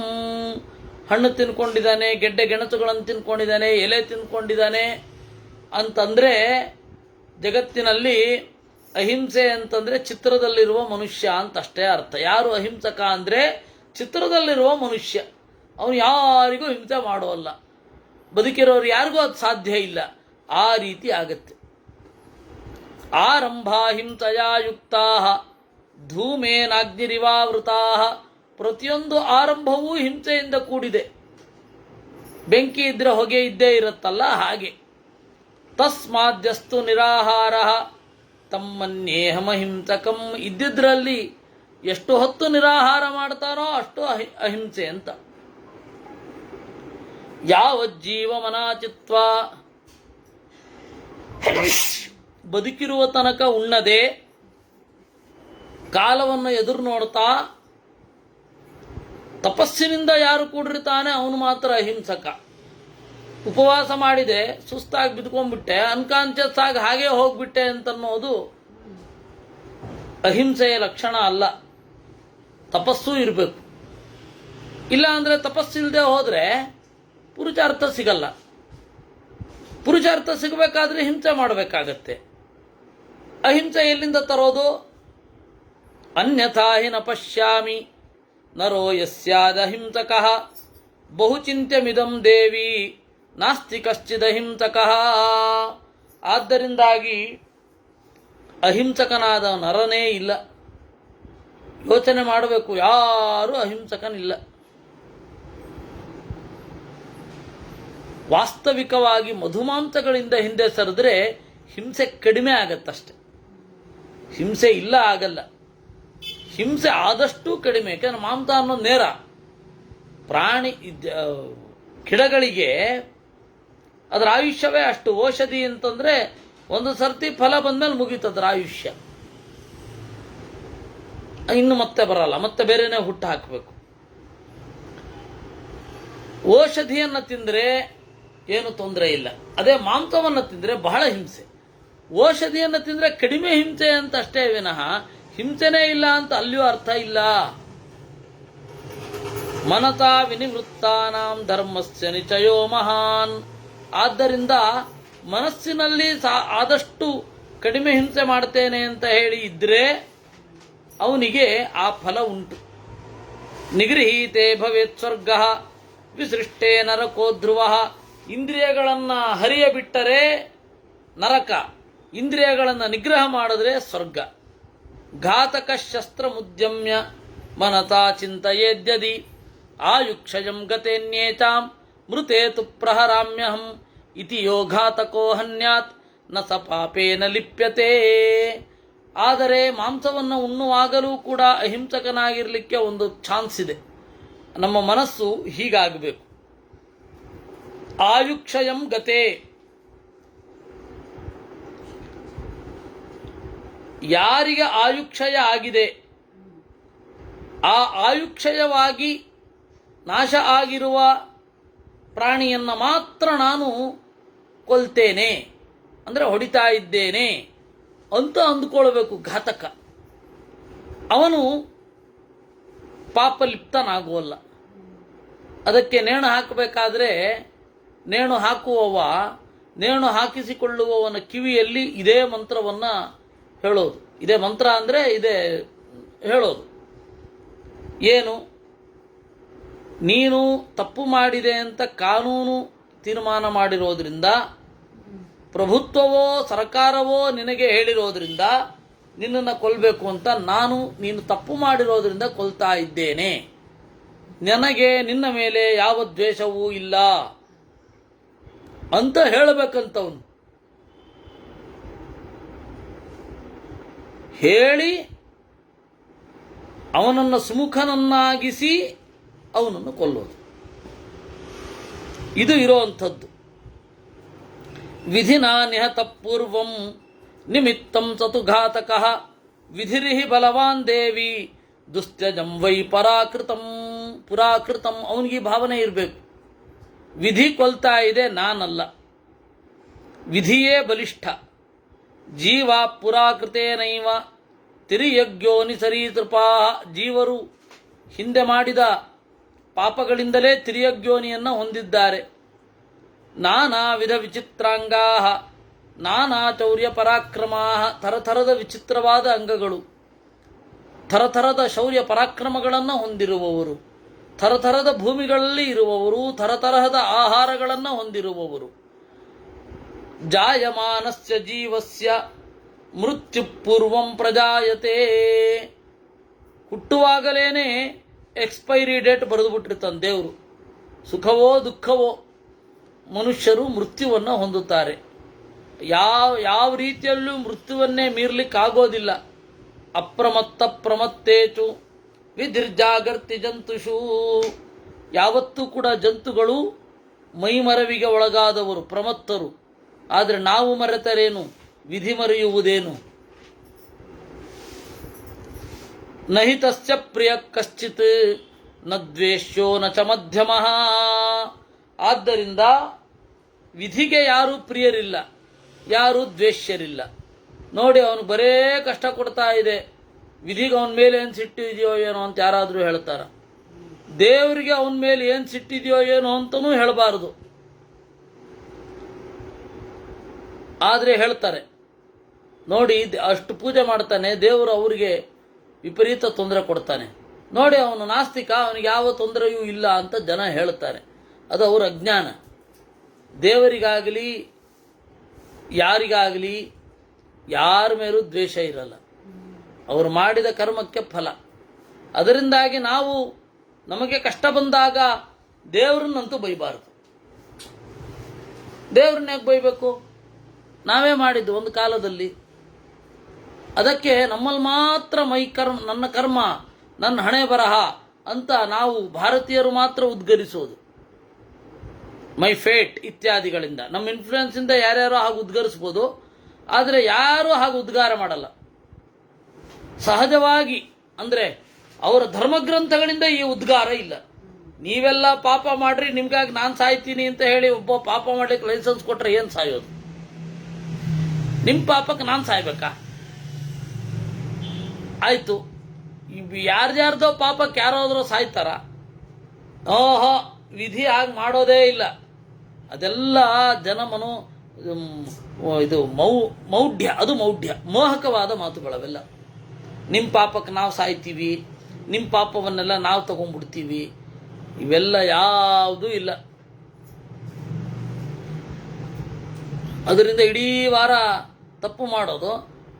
ಹಣ್ಣು ತಿನ್ಕೊಂಡಿದ್ದಾನೆ, ಗೆಡ್ಡೆ ಗೆಣಸುಗಳನ್ನು ತಿನ್ಕೊಂಡಿದ್ದಾನೆ, ಎಲೆ ತಿನ್ಕೊಂಡಿದ್ದಾನೆ ಅಂತಂದರೆ ಜಗತ್ತಿನಲ್ಲಿ ಅಹಿಂಸೆ ಅಂತಂದರೆ ಚಿತ್ರದಲ್ಲಿರುವ ಮನುಷ್ಯ ಅಂತ ಅಷ್ಟೇ ಅರ್ಥ. ಯಾರು ಅಹಿಂಸಕ ಅಂದರೆ ಚಿತ್ರದಲ್ಲಿರುವ ಮನುಷ್ಯ. ಅವನು ಯಾರಿಗೂ ಹಿಂಸೆ ಮಾಡೋಲ್ಲ. ಬದುಕಿರೋರು ಯಾರಿಗೂ ಅದು ಸಾಧ್ಯ ಇಲ್ಲ. ಆ ರೀತಿ ಆಗತ್ತೆ. ಆರಂಭ ಹಿಂಸೆಯಾ ಯುಕ್ತಾ ಧೂಮೇನಾಗ್ನಿರಿವಾವೃತಾ. ಪ್ರತಿಯೊಂದು ಆರಂಭವೂ ಹಿಂಸೆಯಿಂದ ಕೂಡಿದೆ. ಬೆಂಕಿ ಇದ್ರೆ ಹೊಗೆ ಇದ್ದೇ ಇರುತ್ತಲ್ಲ, ಹಾಗೆ. ತಸ್ಮಾದ್ಯಸ್ತು ನಿರಾಹಾರ ತಮ್ಮನ್ಯೇಹಮಹಿಂಸಕಂ. ಇದ್ದಿದ್ರಲ್ಲಿ ಎಷ್ಟು ಹೊತ್ತು ನಿರಾಹಾರ ಮಾಡ್ತಾನೋ ಅಷ್ಟು ಅಹಿಂಸೆ ಅಂತ. ಯಾವಜ್ಜೀವಮನಾಚಿತ್ವ. ಬದುಕಿರುವ ತನಕ ಉಣ್ಣದೆ ಕಾಲವನ್ನು ಎದುರು ನೋಡ್ತಾ ತಪಸ್ಸಿನಿಂದ ಯಾರು ಕೂಡಿರ್ತಾನೆ ಅವನು ಮಾತ್ರ ಅಹಿಂಸಕ. ಉಪವಾಸ ಮಾಡಿದೆ, ಸುಸ್ತಾಗಿ ಬಿದ್ಕೊಂಡ್ಬಿಟ್ಟೆ, ಅನ್ಕಾನ್ಷಿಯಸ್ ಆಗಿ ಹಾಗೆ ಹೋಗ್ಬಿಟ್ಟೆ ಅಂತನ್ನೋದು ಅಹಿಂಸೆಯ ಲಕ್ಷಣ ಅಲ್ಲ. ತಪಸ್ಸು ಇರಬೇಕು. ಇಲ್ಲ ಅಂದರೆ ತಪಸ್ಸಿಲ್ಲದೆ ಹೋದರೆ ಪುರುಷಾರ್ಥ ಸಿಗಲ್ಲ. ಪುರುಷಾರ್ಥ ಸಿಗಬೇಕಾದ್ರೆ ಹಿಂಸೆ ಮಾಡಬೇಕಾಗತ್ತೆ. ಅಹಿಂಸೆ ಎಲ್ಲಿಂದ ತರೋದು? ಅನ್ಯಥಾ ಹಿ ನ ಪಶ್ಯಾಮಿ ನರೋ ಯಸ್ಯಾದಹಿಂಸಕಃ ಬಹುಚಿಂತ್ಯಮಿದಂ ದೇವಿ ನಾಸ್ತಿ ಕಶ್ಚಿದಹಿಂಸಕಃ. ಆದ್ದರಿಂದಾಗಿ ಅಹಿಂಸಕನಾದ ನರನೇ ಇಲ್ಲ. ಯೋಚನೆ ಮಾಡಬೇಕು, ಯಾರೂ ಅಹಿಂಸಕನಿಲ್ಲ. ವಾಸ್ತವಿಕವಾಗಿ ಮಧುಮಾಂಸಗಳಿಂದ ಹಿಂದೆ ಸರಿದ್ರೆ ಹಿಂಸೆ ಕಡಿಮೆ ಆಗತ್ತಷ್ಟೆ. ಹಿಂಸೆ ಇಲ್ಲ ಆಗಲ್ಲ. ಹಿಂಸೆ ಆದಷ್ಟು ಕಡಿಮೆ. ಯಾಕಂದ್ರೆ ಮಾಂಸ ಅನ್ನೋದು ನೇರ. ಪ್ರಾಣಿ ಗಿಡಗಳಿಗೆ ಅದರ ಆಯುಷ್ಯವೇ ಅಷ್ಟು. ಔಷಧಿ ಅಂತಂದರೆ ಒಂದು ಸರ್ತಿ ಫಲ ಬಂದಮೇಲೆ ಮುಗೀತದ್ರ ಆಯುಷ್ಯ. ಇನ್ನು ಮತ್ತೆ ಬರಲ್ಲ, ಮತ್ತೆ ಬೇರೆನೇ ಹುಟ್ಟು ಹಾಕಬೇಕು. ಔಷಧಿಯನ್ನು ತಿಂದರೆ ಏನು ತೊಂದರೆ ಇಲ್ಲ. ಅದೇ ಮಾಂಸವನ್ನು ತಿಂದರೆ ಬಹಳ ಹಿಂಸೆ. ಔಷಧಿಯನ್ನು ತಿಂದರೆ ಕಡಿಮೆ ಹಿಂಸೆ ಅಂತ ಅಷ್ಟೇ ವಿನಃ ಹಿಂಸೆನೇ ಇಲ್ಲ ಅಂತ ಅಲ್ಲಿಯೂ ಅರ್ಥ ಇಲ್ಲ. ಮನತಾ ವಿನಿವೃತ್ತಾನಾಂ ಧರ್ಮಸ್ಯ ನಿಚಯೋ ಮಹಾನ್. ಆದ್ದರಿಂದ ಮನಸ್ಸಿನಲ್ಲಿ ಆದಷ್ಟು ಕಡಿಮೆ ಹಿಂಸೆ ಮಾಡ್ತೇನೆ ಅಂತ ಹೇಳಿ ಇದ್ರೆ ಅವನಿಗೆ ಆ ಫಲ ಉಂಟು. ನಿಗೃಹೀತೆ ಭವೇತ್ ಸ್ವರ್ಗ ವಿಸೃಷ್ಟೇ ನರಕೋ ಧ್ರುವ. ಇಂದ್ರಿಯಗಳನ್ನು ಹರಿಯಬಿಟ್ಟರೆ ನರಕ, ಇಂದ್ರಿಯಗಳನ್ನು ನಿಗ್ರಹ ಮಾಡಿದ್ರೆ ಸ್ವರ್ಗ. ಘಾತಕ ಶಸ್ತ್ರ ಮುದ್ಯಮ್ಯ ಮನತಾ ಚಿಂತೆಯೇದ್ಯದಿ ಆಯುಕ್ಷಯಂ ಗತೇನ್ಯೇಚಾಂ ಮೃತೇತು ಪ್ರಹರಾಮ್ಯಹಂ ಇತಿ ಯೋ ಘಾತಕೋ ಹನ್ಯಾತ್ ನ ಸ ಪಾಪೇನ ಲಿಪ್ಯತೆ. ಆದರೆ ಮಾಂಸವನ್ನು ಉಣ್ಣುವಾಗಲೂ ಕೂಡ ಅಹಿಂಸಕನಾಗಿರಲಿಕ್ಕೆ ಒಂದು ಚಾನ್ಸ್ ಇದೆ. ನಮ್ಮ ಮನಸ್ಸು ಹೀಗಾಗಬೇಕು. ಆಯುಕ್ಷಯಂ ಗತೆ, ಯಾರಿಗೆ ಆಯುಕ್ಷಯ ಆಗಿದೆ, ಆ ಆಯುಕ್ಷಯವಾಗಿ ನಾಶ ಆಗಿರುವ ಪ್ರಾಣಿಯನ್ನು ಮಾತ್ರ ನಾನು ಕೊಲ್ತೇನೆ, ಅಂದರೆ ಹೊಡಿತಾ ಇದ್ದೇನೆ ಅಂತ ಅಂದುಕೊಳ್ಬೇಕು. ಘಾತಕ ಅವನು ಪಾಪಲಿಪ್ತನಾಗುವಲ್ಲ. ಅದಕ್ಕೆ ನೇಣು ಹಾಕಬೇಕಾದ್ರೆ ನೇಣು ಹಾಕುವವ ನೇಣು ಹಾಕಿಸಿಕೊಳ್ಳುವವನ ಕಿವಿಯಲ್ಲಿ ಇದೇ ಮಂತ್ರವನ್ನು ಹೇಳೋದು. ಇದೇ ಮಂತ್ರ ಅಂದರೆ ಇದೇ ಹೇಳೋದು. ಏನು? ನೀನು ತಪ್ಪು ಮಾಡಿದೆ ಅಂತ ಕಾನೂನು ತೀರ್ಮಾನ ಮಾಡಿರೋದ್ರಿಂದ, ಪ್ರಭುತ್ವವೋ ಸರ್ಕಾರವೋ ನಿನಗೆ ಹೇಳಿರೋದ್ರಿಂದ ನಿನ್ನನ್ನು ಕೊಲ್ಲಬೇಕು ಅಂತ ನೀನು ತಪ್ಪು ಮಾಡಿರೋದ್ರಿಂದ ಕೊಲ್ತಾ ಇದ್ದೇನೆ. ನನಗೆ ನಿನ್ನ ಮೇಲೆ ಯಾವ ದ್ವೇಷವೂ ಇಲ್ಲ ಅಂತ ಹೇಳಬೇಕಂತವನು. ಹೇಳಿ ಅವನನ್ನು ಸುಮುಖನನ್ನಾಗಿಸಿ ಅವನನ್ನು ಕೊಲ್ಲೋದು. ಇದು ಇರೋವಂಥದ್ದು. ವಿಧಿನಾ ನಿಹತ ಪೂರ್ವಂ ನಿಮಿತ್ತಂ ಸತು ಘಾತಕಃ ವಿಧಿರಿಹಿ ಬಲವಾನ್ ದೇವಿ ದುಸ್ತ್ಯಜಂ ವೈ ಪುರಾಕೃತಂ. ಅವನಿಗೆ ಭಾವನೆ ಇರಬೇಕು, ವಿಧಿ ಕೊಲ್ತಾ ಇದೆ, ನಾನಲ್ಲ. ವಿಧಿಯೇ ಬಲಿಷ್ಠ. ಜೀವ ಪುರಾಕೃತೇನೈವ ತಿರಿಯಜ್ಞೋನಿ ಸರೀತೃಪಾ. ಜೀವರು ಹಿಂದೆ ಮಾಡಿದ ಪಾಪಗಳಿಂದಲೇ ತಿರಿಯಜ್ಞೋನಿಯನ್ನು ಹೊಂದಿದ್ದಾರೆ. ನಾನಾ ವಿಧ ವಿಚಿತ್ರಾಂಗಾ ನಾನಾ ಚೌರ್ಯ ಪರಾಕ್ರಮಾ. ಥರಥರದ ವಿಚಿತ್ರವಾದ ಅಂಗಗಳು, ಥರಥರದ ಶೌರ್ಯ ಪರಾಕ್ರಮಗಳನ್ನು ಹೊಂದಿರುವವರು, ಥರಥರದ ಭೂಮಿಗಳಲ್ಲಿ ಇರುವವರು, ಥರತರಹದ ಆಹಾರಗಳನ್ನು ಹೊಂದಿರುವವರು. ಜಾಯಮಾನಸ್ಯ ಜೀವಸ್ಯ ಮೃತ್ಯು ಪೂರ್ವಂ ಪ್ರಜಾಯತೆ. ಹುಟ್ಟುವಾಗಲೇನೆ ಎಕ್ಸ್ಪೈರಿ ಡೇಟ್ ಬರೆದು ಬಿಟ್ಟಿರ್ತಾನೆ ದೇವರು. ಸುಖವೋ ದುಃಖವೋ ಮನುಷ್ಯರು ಮೃತ್ಯುವನ್ನು ಹೊಂದುತ್ತಾರೆ. ಯಾವ ರೀತಿಯಲ್ಲೂ ಮೃತ್ಯುವನ್ನೇ ಮೀರ್ಲಿಕ್ಕಾಗೋದಿಲ್ಲ. ಪ್ರಮತ್ತೇಚು ವಿಧಿರ್ಜಾಗರ್ತಿ ಜಂತುಷು. ಯಾವತ್ತೂ ಕೂಡ ಜಂತುಗಳು ಮೈಮರವಿಗೆ ಒಳಗಾದವರು, ಪ್ರಮತ್ತರು. ಆದರೆ ನಾವು ಮರೆತರೇನು, ವಿಧಿ ಮರೆಯುವುದೇನು? ನಹಿತಸ್ಯ ಪ್ರಿಯ ಕಶ್ಚಿತ್ ನ ದ್ವೇಷ್ಯೋ ನ ಚ ಮಧ್ಯಮಃ. ಆದ್ದರಿಂದ ವಿಧಿಗೆ ಯಾರೂ ಪ್ರಿಯರಿಲ್ಲ, ಯಾರೂ ದ್ವೇಷ್ಯರಿಲ್ಲ. ನೋಡಿ, ಅವನು ಬರೇ ಕಷ್ಟ ಕೊಡ್ತಾ ಇದೆ, ವಿಧಿಗೆ ಅವನ ಮೇಲೆ ಏನು ಸಿಟ್ಟಿದೆಯೋ ಏನೋ ಅಂತ ಯಾರಾದರೂ ಹೇಳ್ತಾರ? ದೇವರಿಗೆ ಅವನ ಮೇಲೆ ಏನು ಸಿಟ್ಟಿದೆಯೋ ಏನೋ ಅಂತನೂ ಹೇಳಬಾರದು. ಆದರೆ ಹೇಳ್ತಾರೆ, ನೋಡಿ ಅಷ್ಟು ಪೂಜೆ ಮಾಡ್ತಾನೆ, ದೇವರು ಅವರಿಗೆ ವಿಪರೀತ ತೊಂದರೆ ಕೊಡ್ತಾನೆ. ನೋಡಿ ಅವನು ನಾಸ್ತಿಕ, ಅವನಿಗೆ ಯಾವ ತೊಂದರೆಯೂ ಇಲ್ಲ ಅಂತ ಜನ ಹೇಳ್ತಾರೆ. ಅದು ಅವರ ಅಜ್ಞಾನ. ದೇವರಿಗಾಗಲಿ ಯಾರಿಗಾಗಲಿ ಯಾರ ಮೇಲೂ ದ್ವೇಷ ಇರಲ್ಲ. ಅವರು ಮಾಡಿದ ಕರ್ಮಕ್ಕೆ ಫಲ. ಅದರಿಂದಾಗಿ ನಾವು ನಮಗೆ ಕಷ್ಟ ಬಂದಾಗ ದೇವರನ್ನಂತೂ ಬೈಬಾರದು. ದೇವ್ರನ್ನ ಯಾಕೆ ಬೈಬೇಕು? ನಾವೇ ಮಾಡಿದ್ದು ಒಂದು ಕಾಲದಲ್ಲಿ. ಅದಕ್ಕೆ ನಮ್ಮಲ್ಲಿ ಮಾತ್ರ ನನ್ನ ಕರ್ಮ, ನನ್ನ ಹಣೆ ಬರಹ ಅಂತ ನಾವು ಭಾರತೀಯರು ಮಾತ್ರ ಉದ್ಗರಿಸೋದು. ಮೈ ಫೇಟ್ ಇತ್ಯಾದಿಗಳಿಂದ, ನಮ್ಮ ಇನ್ಫ್ಲೂಯೆನ್ಸಿಂದ ಯಾರ್ಯಾರೋ ಹಾಗೆ ಉದ್ಗರಿಸ್ಬೋದು, ಆದರೆ ಯಾರೂ ಹಾಗೆ ಉದ್ಗಾರ ಮಾಡಲ್ಲ. ಸಹಜವಾಗಿ ಅಂದರೆ ಅವರ ಧರ್ಮಗ್ರಂಥಗಳಿಂದ ಈ ಉದ್ಗಾರ ಇಲ್ಲ. ನೀವೆಲ್ಲ ಪಾಪ ಮಾಡ್ರಿ, ನಿಮ್ಗಾಗಿ ನಾನು ಸಾಯ್ತೀನಿ ಅಂತ ಹೇಳಿ ಒಬ್ಬ ಪಾಪ ಮಾಡ್ಲಿಕ್ಕೆ ಲೈಸೆನ್ಸ್ ಕೊಟ್ರೆ ಏನು ಸಾಯೋದು? ನಿಮ್ಮ ಪಾಪಕ್ಕೆ ನಾನು ಸಾಯ್ಬೇಕಾ? ಆಯಿತು, ಯಾರ್ಯಾರ್ದೋ ಪಾಪಕ್ಕೆ ಯಾರಾದ್ರೂ ಸಾಯ್ತಾರ? ಓಹೋ, ವಿಧಿ ಆಗಿ ಮಾಡೋದೇ ಇಲ್ಲ. ಅದೆಲ್ಲ ಜನಮನು ಇದು ಮೌಢ್ಯ, ಅದು ಮೌಢ್ಯ, ಮೋಹಕವಾದ ಮಾತುಗಳವೆಲ್ಲ. ನಿಮ್ಮ ಪಾಪಕ್ಕೆ ನಾವು ಸಾಯ್ತೀವಿ, ನಿಮ್ಮ ಪಾಪವನ್ನೆಲ್ಲ ನಾವು ತಗೊಂಡ್ಬಿಡ್ತೀವಿ, ಇವೆಲ್ಲ ಯಾವುದೂ ಇಲ್ಲ. ಅದರಿಂದ ಇಡೀ ವಾರ ತಪ್ಪು ಮಾಡೋದು,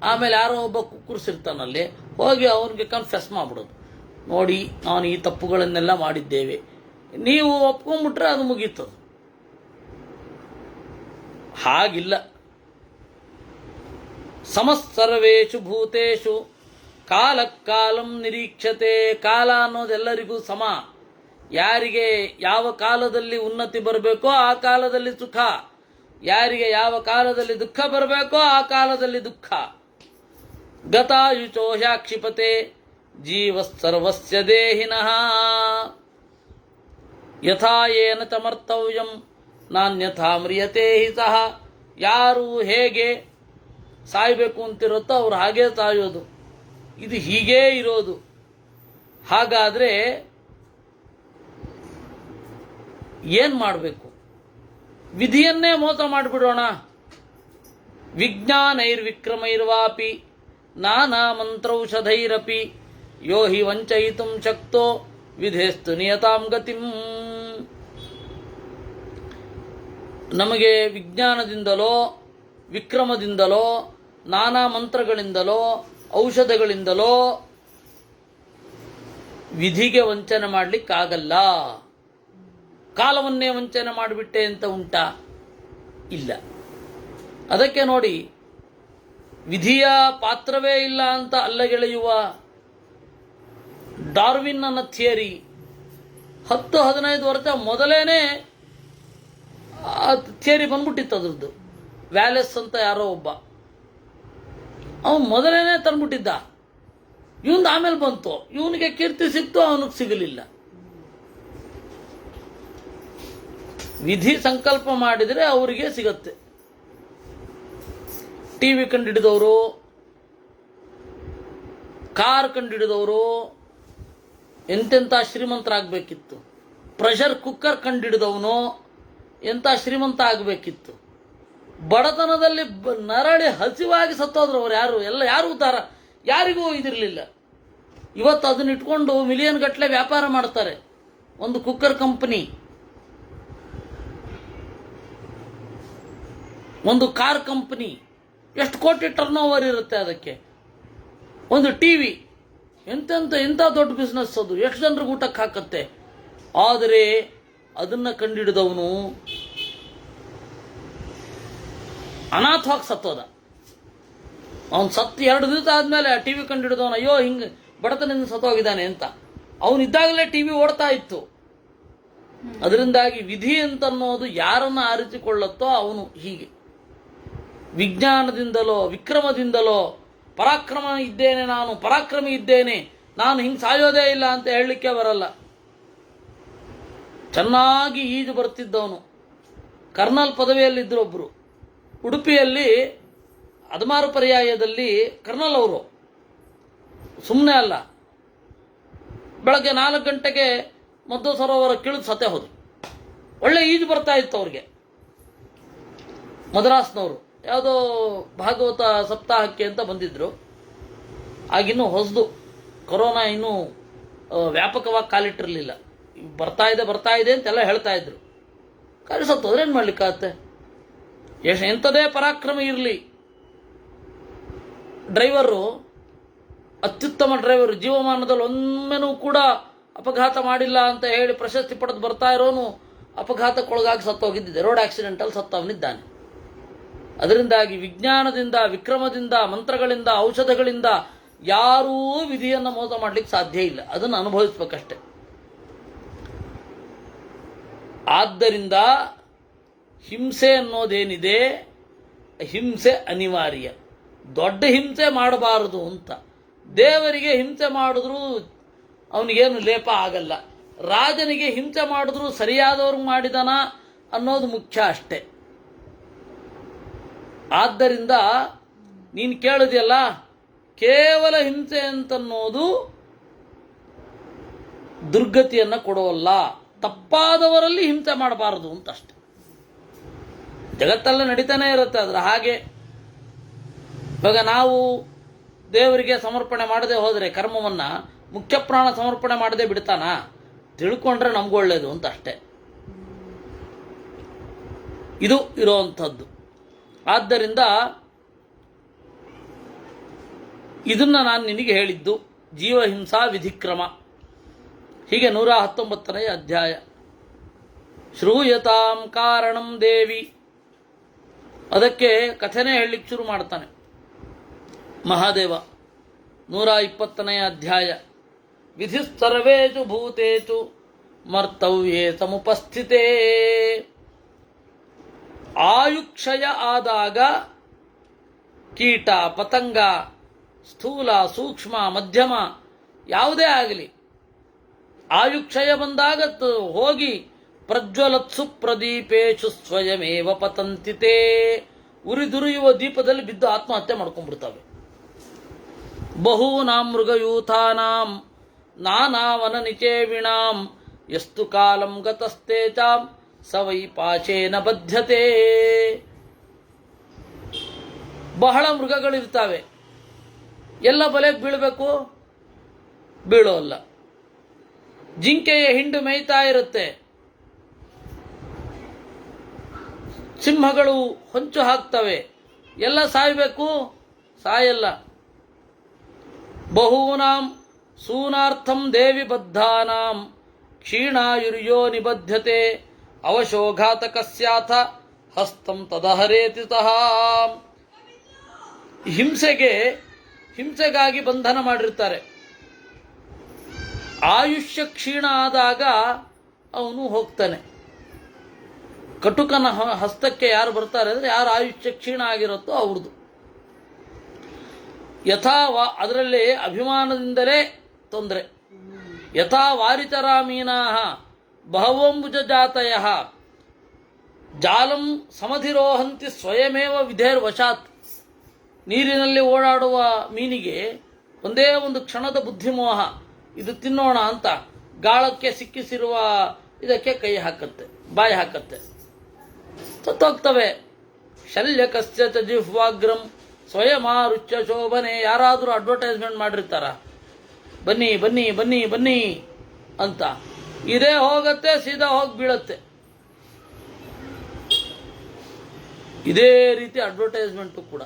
ಆಮೇಲೆ ಯಾರೋ ಒಬ್ಬ ಕುಕ್ಕುರ್ಸಿರ್ತಾನಲ್ಲಿ ಹೋಗಿ ಅವನಿಗೆ ಕನ್ಫೆಸ್ ಮಾಡಿಬಿಡೋದು. ನೋಡಿ, ನಾನು ಈ ತಪ್ಪುಗಳನ್ನೆಲ್ಲ ಮಾಡಿದ್ದೇವೆ, ನೀವು ಒಪ್ಕೊಂಡ್ಬಿಟ್ರೆ ಅದು ಮುಗೀತದು. ಹಾಗಿಲ್ಲ. ಸಮಸ್ಸರ್ವೇಷು ಭೂತೇಷು ಕಾಲಂ ನಿರೀಕ್ಷತೆ. ಕಾಲ ಅನ್ನೋದೆಲ್ಲರಿಗೂ ಸಮ. ಯಾರಿಗೆ ಯಾವ ಕಾಲದಲ್ಲಿ ಉನ್ನತಿ ಬರಬೇಕೋ ಆ ಕಾಲದಲ್ಲಿ ಸುಖ, ಯಾರಿಗೆ ಯಾವ ಕಾಲದಲ್ಲಿ ದುಃಖ ಬರಬೇಕೋ ಆ ಕಾಲದಲ್ಲಿ ದುಃಖ. ಗತಾಯುಚೋ ಹ್ಯಾಕ್ಷಿಪತೆ ಜೀವಸ್ಸರ್ವಸ್ಯ ದೇಹಿನಃ ಯಥಾ ಯೇನ ತಮರ್ತವ್ಯಂ ನಾನ್ಯಥಾ ಮ್ರಿಯತೆ ಹಿ ಸಹ. ಯಾರು ಹೇಗೆ ಸಾಯಬೇಕು ಅಂತಿರುತ್ತೋ ಅವ್ರು ಹಾಗೇ ಸಾಯೋದು. ಇದು ಹೀಗೇ ಇರೋದು. ಹಾಗಾದರೆ ಏನು ಮಾಡಬೇಕು? ವಿಧಿಯನ್ನೇ ಮೋಸ ಮಾಡಿಬಿಡೋಣ. ವಿಜ್ಞಾನೈರ್ವಿಕ್ರಮೈರ್ವಾಪಿ ನಾನಾ ಮಂತ್ರೌಷಧೈರಪಿ ಯೋ ಹಿ ವಂಚಯಿತುಂ ಶಕ್ತೋ ವಿಧೇಸ್ತು ನಿಯತಾಂ ಗತಿಂ. ನಮಗೆ ವಿಜ್ಞಾನದಿಂದಲೋ ವಿಕ್ರಮದಿಂದಲೋ ನಾನಾ ಮಂತ್ರಗಳಿಂದಲೋ ಔಷಧಗಳಿಂದಲೋ ವಿಧಿಗೆ ವಂಚನೆ ಮಾಡಲಿಕ್ಕಾಗಲ್ಲ. ಕಾಲವನ್ನೇ ವಂಚನೆ ಮಾಡಿಬಿಟ್ಟೆ ಅಂತ ಉಂಟಾ? ಇಲ್ಲ. ಅದಕ್ಕೆ ನೋಡಿ, ವಿಧಿಯ ಪಾತ್ರವೇ ಇಲ್ಲ ಅಂತ ಅಲ್ಲಗೆಳೆಯುವ ಡಾರ್ವಿನ್ ಅನ್ನೋ ಥಿಯರಿ 10-15 ವರ್ಷ ಮೊದಲೇನೆ ಥಿಯರಿ ಬಂದ್ಬಿಟ್ಟಿತ್ತು ಅದ್ರದ್ದು. ವ್ಯಾಲೆಸ್ ಅಂತ ಯಾರೋ ಒಬ್ಬ ಅವನು ಮೊದಲೇನೆ ತಂದ್ಬಿಟ್ಟಿದ್ದ. ಇವನ್ ಆಮೇಲೆ ಬಂತು, ಇವನಿಗೆ ಕೀರ್ತಿ ಸಿಕ್ತು, ಅವನಿಗೆ ಸಿಗಲಿಲ್ಲ. ವಿಧಿ ಸಂಕಲ್ಪ ಮಾಡಿದರೆ ಅವರಿಗೆ ಸಿಗತ್ತೆ. ಟಿವಿ ಕಂಡಿಡಿದವರು, ಕಾರ್ ಕಂಡಿಡಿದವರು ಎಂತೆಂಥ ಶ್ರೀಮಂತರಾಗಬೇಕಿತ್ತು. ಪ್ರೆಷರ್ ಕುಕ್ಕರ್ ಕಂಡಿಡಿದವನು ಎಂಥ ಶ್ರೀಮಂತ ಆಗಬೇಕಿತ್ತು. ಬಡತನದಲ್ಲಿ ನರಳಿ ಹಸಿವಾಗಿ ಸತ್ತೋದ್ರು ಅವ್ರು. ಯಾರು ಉದ್ಧಾರ, ಯಾರಿಗೂ ಇದಿರಲಿಲ್ಲ. ಇವತ್ತು ಅದನ್ನ ಇಟ್ಕೊಂಡು ಮಿಲಿಯನ್ ಗಟ್ಟಲೆ ವ್ಯಾಪಾರ ಮಾಡ್ತಾರೆ. ಒಂದು ಕುಕ್ಕರ್ ಕಂಪನಿ, ಒಂದು ಕಾರ್ ಕಂಪನಿ, ಎಷ್ಟು ಕೋಟಿ ಟರ್ನ್ ಓವರ್ ಇರುತ್ತೆ ಅದಕ್ಕೆ. ಒಂದು ಟಿವಿ, ಎಂಥ ದೊಡ್ಡ ಬಿಸ್ನೆಸ್ ಅದು, ಎಷ್ಟು ಜನರಿಗೆ ಊಟಕ್ಕೆ ಹಾಕತ್ತೆ. ಆದರೆ ಅದನ್ನ ಕಂಡಿಡಿದವನು ಅನಾಥವಾಗಿ ಸತ್ತೋದ. ಅವನು ಸತ್ತು 2 ದಿವಸ ಆದ್ಮೇಲೆ ಆ ಟಿವಿ ಕಂಡಿಡಿದವನು ಅಯ್ಯೋ ಹಿಂಗೆ ಬಡತನದಿಂದ ಸತ್ತೋಗಿದ್ದಾನೆ ಅಂತ. ಅವನಿದ್ದಾಗಲೇ ಟಿವಿ ಓಡ್ತಾ ಇತ್ತು. ಅದರಿಂದಾಗಿ ವಿಧಿ ಅಂತನ್ನೋದು ಯಾರನ್ನ ಆರಿಸಿಕೊಳ್ಳುತ್ತೋ ಅವನು ಹೀಗೆ ವಿಜ್ಞಾನದಿಂದಲೋ ವಿಕ್ರಮದಿಂದಲೋ ಪರಾಕ್ರಮ ಇದ್ದೇನೆ, ನಾನು ಪರಾಕ್ರಮಿ ಇದ್ದೇನೆ, ನಾನು ಹಿಂಗೆ ಸಾಯೋದೇ ಇಲ್ಲ ಅಂತ ಹೇಳಲಿಕ್ಕೆ ಬರಲ್ಲ. ಚೆನ್ನಾಗಿ ಈಜು ಬರ್ತಿದ್ದವನು, ಕರ್ನಲ್ ಪದವಿಯಲ್ಲಿದ್ದರು ಒಬ್ಬರು. ಉಡುಪಿಯಲ್ಲಿ ಅದಮಾರು ಪರ್ಯಾಯದಲ್ಲಿ ಕರ್ನಲ್ ಅವರು ಸುಮ್ಮನೆ ಅಲ್ಲ, ಬೆಳಗ್ಗೆ 4 ಗಂಟೆಗೆ ಮದ್ದು ಸರೋವರ ಕಿಳಿದು ಸತ್ತೆ ಹೋದ್ರು. ಒಳ್ಳೆ ಈಜು ಬರ್ತಾ ಇತ್ತು ಅವ್ರಿಗೆ. ಮದ್ರಾಸ್ನವರು ಯಾವುದೋ ಭಾಗವತ ಸಪ್ತಾಹಕ್ಕೆ ಅಂತ ಬಂದಿದ್ರು. ಆಗಿನ್ನೂ ಹೊಸದು, ಕೊರೋನಾ ಇನ್ನೂ ವ್ಯಾಪಕವಾಗಿ ಕಾಲಿಟ್ಟಿರಲಿಲ್ಲ. ಬರ್ತಾ ಇದೆ ಅಂತೆಲ್ಲ ಹೇಳ್ತಾ ಇದ್ರು. ಕಾಲಿ ಸತ್ತೋದ್ರೆ ಏನು ಮಾಡ್ಲಿಕ್ಕಾಗತ್ತೆ? ಎಂಥದೇ ಪರಾಕ್ರಮ ಇರಲಿ, ಡ್ರೈವರು ಅತ್ಯುತ್ತಮ ಡ್ರೈವರು, ಜೀವಮಾನದಲ್ಲಿ ಒಮ್ಮೆನೂ ಕೂಡ ಅಪಘಾತ ಮಾಡಿಲ್ಲ ಅಂತ ಹೇಳಿ ಪ್ರಶಸ್ತಿ ಪಡೆದು ಬರ್ತಾ ಇರೋನು ಅಪಘಾತಕ್ಕೊಳಗಾಗಿ ಸತ್ತೋಗಿದ್ದಿದೆ. ರೋಡ್ ಆಕ್ಸಿಡೆಂಟಲ್ಲಿ ಸತ್ತವನಿದ್ದಾನೆ. ಅದರಿಂದಾಗಿ ವಿಜ್ಞಾನದಿಂದ ವಿಕ್ರಮದಿಂದ ಮಂತ್ರಗಳಿಂದ ಔಷಧಗಳಿಂದ ಯಾರೂ ವಿಧಿಯನ್ನು ಮೋಸ ಮಾಡಲಿಕ್ಕೆ ಸಾಧ್ಯ ಇಲ್ಲ. ಅದನ್ನು ಅನುಭವಿಸ್ಬೇಕಷ್ಟೆ. ಆದ್ದರಿಂದ ಹಿಂಸೆ ಅನ್ನೋದೇನಿದೆ, ಹಿಂಸೆ ಅನಿವಾರ್ಯ. ದೊಡ್ಡ ಹಿಂಸೆ ಮಾಡಬಾರದು ಅಂತ. ದೇವರಿಗೆ ಹಿಂಸೆ ಮಾಡಿದ್ರೂ ಅವನಿಗೇನು ಲೇಪ ಆಗಲ್ಲ. ರಾಜನಿಗೆ ಹಿಂಸೆ ಮಾಡಿದ್ರೂ ಸರಿಯಾದವ್ರಿಗೆ ಮಾಡಿದನ ಅನ್ನೋದು ಮುಖ್ಯ ಅಷ್ಟೆ. ಆದ್ದರಿಂದ ನೀನು ಕೇಳಿದೆಯಲ್ಲ, ಕೇವಲ ಹಿಂಸೆ ಅಂತನ್ನೋದು ದುರ್ಗತಿಯನ್ನು ಕೊಡೋಲ್ಲ. ತಪ್ಪಾದವರಲ್ಲಿ ಹಿಂಸೆ ಮಾಡಬಾರದು ಅಂತ ಅಷ್ಟೆ. ಜಗತ್ತೆಲ್ಲ ನಡೀತಾನೆ ಇರುತ್ತೆ ಅದರ ಹಾಗೆ. ಇವಾಗ ನಾವು ದೇವರಿಗೆ ಸಮರ್ಪಣೆ ಮಾಡದೆ ಹೋದರೆ ಕರ್ಮವನ್ನು, ಮುಖ್ಯ ಪ್ರಾಣ ಸಮರ್ಪಣೆ ಮಾಡದೆ ಬಿಡ್ತಾನ? ತಿಳ್ಕೊಂಡ್ರೆ ನಮ್ಗೆ ಒಳ್ಳೇದು ಅಂತ ಅಷ್ಟೆ. ಇದು ಇರೋವಂಥದ್ದು. ಆದ್ದರಿಂದ ಇದನ್ನ ನಾನು ನಿನಗೆ ಹೇಳಿದ್ದು ಜೀವಹಿಂಸಾ ವಿಧಿಕ್ರಮ. ಹೀಗೆ 119ನೇ ಅಧ್ಯಾಯ. ಶ್ರೂಯತಾಂ ಕಾರಣಂ ದೇವಿ. ಅದಕ್ಕೆ ಕಥೆನೇ ಹೇಳಲಿಕ್ಕೆ ಶುರು ಮಾಡ್ತಾನೆ. ಮಹಾದೇವ 120ನೇ ಅಧ್ಯಾಯ. ವಿಧಿಸ್ತರ್ವೇಷು ಭೂತೇಷು ಮರ್ತವ್ಯೇ ಸಮುಪಸ್ಥಿತೇ. ಆಯುಕ್ಷಯ ಆದಾಗ ಕೀಟ ಪತಂಗ ಸ್ಥೂಲ ಸೂಕ್ಷ್ಮ ಮಧ್ಯಮ ಯಾವುದೇ ಆಗಲಿ ಆಯುಕ್ಷಯ ಬಂದಾಗ ಹೋಗಿ ಪ್ರಜ್ವಲತ್ಸು ಪ್ರದೀಪೇಶು ಸ್ವಯಮೇವ ಪತಂತಿತೇ. ಉರಿದುರಿಯುವ ದೀಪದಲ್ಲಿ ಬಿದ್ದು ಆತ್ಮಹತ್ಯೆ ಮಾಡ್ಕೊಂಡ್ಬಿಡ್ತವೆ. ಬಹೂನಾಂ ಮೃಗಯೂಥಾನಾಂ ನಾನಾವನ ನಿಚೇವಿಣಾಂ ಯಸ್ತು ಕಾಲಂ ಗತಸ್ತೇಚಾಂ ಸ ವೈ ಪಾಶೇನ ಬದ್ಧತೆ. ಬಹಳ ಮೃಗಗಳಿರ್ತಾವೆ, ಎಲ್ಲ ಬಲೆಗೆ ಬೀಳಬೇಕು, ಬೀಳೋಲ್ಲ. ಜಿಂಕೆಯ ಹಿಂಡು ಮೇಯ್ತಾ ಇರುತ್ತೆ, ಸಿಂಹಗಳು ಹೊಂಚು ಹಾಕ್ತವೆ, ಎಲ್ಲ ಸಾಯಬೇಕು, ಸಾಯಲ್ಲ. ಬಹೂನಾಂ ಸೂನಾರ್ಥಂ ದೇವಿ ಬದ್ಧಾನಾಂ ಕ್ಷೀಣಾಯುರ್ಯೋ ನಿಬದ್ಧತೆ ಅವಶೋಘಾತಕಸ್ಯಾಥ ಹಸ್ತಂ ತದಹರೇತಿ ಸಹ. ಹಿಂಸೆಗಾಗಿ ಬಂಧನ ಮಾಡಿರ್ತಾರೆ. ಆಯುಷ್ಯ ಕ್ಷೀಣ ಆದಾಗ ಅವನು ಹೋಗ್ತಾನೆ. ಕಟುಕನ ಹಸ್ತಕ್ಕೆ ಯಾರು ಬರ್ತಾರೆ ಅಂದರೆ ಯಾರು ಆಯುಷ್ಯ ಕ್ಷೀಣ ಆಗಿರುತ್ತೋ ಅವ್ರದ್ದು. ಅದರಲ್ಲಿ ಅಭಿಮಾನದಿಂದಲೇ ತೊಂದರೆ. ಯಥಾ ವಾರಿಚರಾಮೀನಾ ಬಹವಂಬುಜ ಜಾತಯ ಜಾಲಂ ಸಮಧಿರೋಹಂತಿ ಸ್ವಯಮೇವ ವಿಧೇರ್ವಶಾತ್. ನೀರಿನಲ್ಲಿ ಓಡಾಡುವ ಮೀನಿಗೆ ಒಂದೇ ಒಂದು ಕ್ಷಣದ ಬುದ್ಧಿಮೋಹ, ಇದು ತಿನ್ನೋಣ ಅಂತ ಗಾಳಕ್ಕೆ ಸಿಕ್ಕಿಸಿರುವ ಇದಕ್ಕೆ ಕೈ ಹಾಕತ್ತೆ, ಬಾಯಿ ಹಾಕತ್ತೆ, ಸತ್ತೋಗ್ತವೆ. ಶಲ್ಯಕಸ್ಯ ಚ ಜಿಹ್ವಾಗ್ರಂ ಸ್ವಯಮಾರುಚ್ಯ ಶೋಭನೆ. ಯಾರಾದರೂ ಅಡ್ವರ್ಟೈಸ್ಮೆಂಟ್ ಮಾಡಿರ್ತಾರ, ಬನ್ನಿ ಬನ್ನಿ ಬನ್ನಿ ಬನ್ನಿ ಅಂತ, ಇದೇ ಹೋಗತ್ತೆ, ಸೀದಾ ಹೋಗಿ ಬೀಳತ್ತೆ. ಇದೇ ರೀತಿ ಅಡ್ವರ್ಟೈಸ್ಮೆಂಟು ಕೂಡ.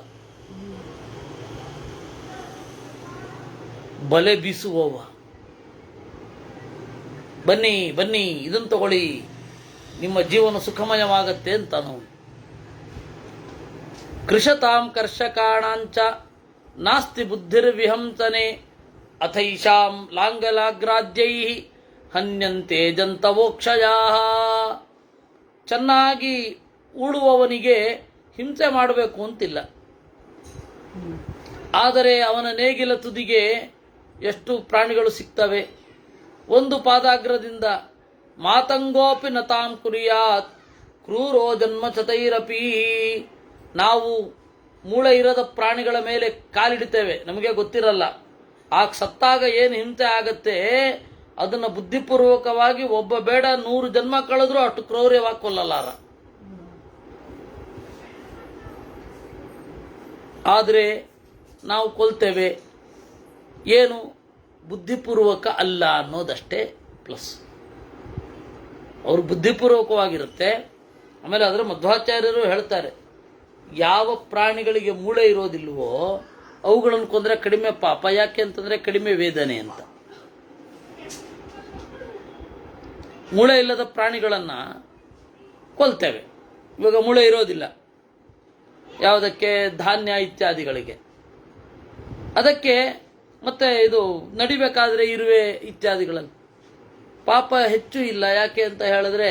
ಬಲೆ ಬೀಸುವವ, ಬನ್ನಿ ಬನ್ನಿ ಇದನ್ನು ತಗೊಳ್ಳಿ, ನಿಮ್ಮ ಜೀವನ ಸುಖಮಯವಾಗತ್ತೆ ಅಂತ ನಾವು. ಕೃಷತಾಂ ಕರ್ಷಕಾಣಾಂಚ ನಾಸ್ತಿ ಬುದ್ಧಿರ್ವಿಹಂಸನೆ ಅಥೈಷಾಂ ಲಾಂಗಲಾಗ್ರಾದ್ಯೈ ಹನ್ಯಂತೆ ಜಂತವೋಕ್ಷಯಾ. ಚೆನ್ನಾಗಿ ಉಳುವವನಿಗೆ ಹಿಂಸೆ ಮಾಡಬೇಕು ಅಂತಿಲ್ಲ, ಆದರೆ ಅವನ ನೇಗಿಲ ತುದಿಗೆ ಎಷ್ಟು ಪ್ರಾಣಿಗಳು ಸಿಗ್ತವೆ. ಒಂದು ಪಾದಾಗ್ರದಿಂದ ಮಾತಂಗೋಪಿ ನತಾಂ ಕುರಿಯಾತ್ ಕ್ರೂರೋ ಜನ್ಮ ಚತೈರಪಿ. ನಾವು ಮೂಳೆ ಇರದ ಪ್ರಾಣಿಗಳ ಮೇಲೆ ಕಾಲಿಡ್ತೇವೆ, ನಮಗೆ ಗೊತ್ತಿರಲ್ಲ. ಆಗ ಸತ್ತಾಗ ಏನು ಹಿಂಸೆ ಆಗತ್ತೆ ಅದನ್ನು ಬುದ್ಧಿಪೂರ್ವಕವಾಗಿ ಒಬ್ಬ ಬೇಡ 100 ಜನ್ಮ ಕಳೆದ್ರೂ ಅಷ್ಟು ಕ್ರೌರ್ಯವಾಗಿ ಕೊಲ್ಲಲಾರ. ಆದರೆ ನಾವು ಕೊಲ್ತೇವೆ, ಏನು ಬುದ್ಧಿಪೂರ್ವಕ ಅಲ್ಲ ಅನ್ನೋದಷ್ಟೇ ಪ್ಲಸ್. ಅವರು ಬುದ್ಧಿಪೂರ್ವಕವಾಗಿರುತ್ತೆ. ಆಮೇಲೆ ಅದರ ಮಧ್ವಾಚಾರ್ಯರು ಹೇಳ್ತಾರೆ, ಯಾವ ಪ್ರಾಣಿಗಳಿಗೆ ಮೂಳೆ ಇರೋದಿಲ್ವೋ ಅವುಗಳನ್ನು ಕೊಂದರೆ ಕಡಿಮೆ ಪಾಪ. ಯಾಕೆ ಅಂತಂದರೆ ಕಡಿಮೆ ವೇದನೆ ಅಂತ. ಮೂಳೆ ಇಲ್ಲದ ಪ್ರಾಣಿಗಳನ್ನು ಕೊಲ್ತೇವೆ. ಇವಾಗ ಮೂಳೆ ಇರೋದಿಲ್ಲ ಯಾವುದಕ್ಕೆ, ಧಾನ್ಯ ಇತ್ಯಾದಿಗಳಿಗೆ. ಅದಕ್ಕೆ ಮತ್ತೆ ಇದು ನಡಿಬೇಕಾದ್ರೆ ಇರುವೆ ಇತ್ಯಾದಿಗಳಲ್ಲಿ ಪಾಪ ಹೆಚ್ಚು ಇಲ್ಲ. ಯಾಕೆ ಅಂತ ಹೇಳಿದ್ರೆ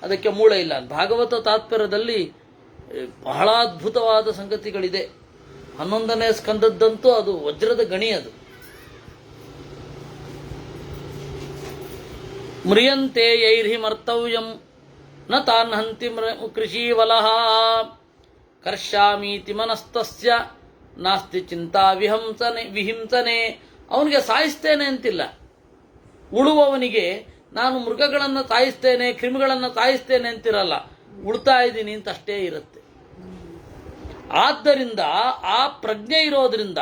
ಅದಕ್ಕೆ ಮೂಳೆ ಇಲ್ಲ. ಭಾಗವತ ತಾತ್ಪರ್ಯದಲ್ಲಿ ಬಹಳ ಅದ್ಭುತವಾದ ಸಂಗತಿಗಳಿದೆ. 11ನೇ ಸ್ಕಂದದ್ದಂತೂ ಅದು ವಜ್ರದ ಗಣಿ. ಅದು ಮ್ರಿಯಂತೆ ಯೈರ್ಹಿ ಮರ್ತವ್ಯಂ ನ ತಾನ್ ಹಂತಿ ಕೃಷೀವಲಃ ಕರ್ಷಾಮೀತಿ ಮನಸ್ತಸ್ಯ ನಾಸ್ತಿ ಚಿಂತಾ ವಿಹಿಂಸನೆ. ಅವನಿಗೆ ಸಾಯಿಸ್ತೇನೆ ಅಂತಿಲ್ಲ. ಉಳುವವನಿಗೆ ನಾನು ಮೃಗಗಳನ್ನು ಸಾಯಿಸ್ತೇನೆ, ಕ್ರಿಮಿಗಳನ್ನು ಸಾಯಿಸ್ತೇನೆ ಅಂತಿರಲ್ಲ, ಉಳ್ತಾ ಇದ್ದೀನಿ ಅಂತ ಅಷ್ಟೇ ಇರುತ್ತೆ. ಆದ್ದರಿಂದ ಆ ಪ್ರಜ್ಞೆ ಇರೋದ್ರಿಂದ,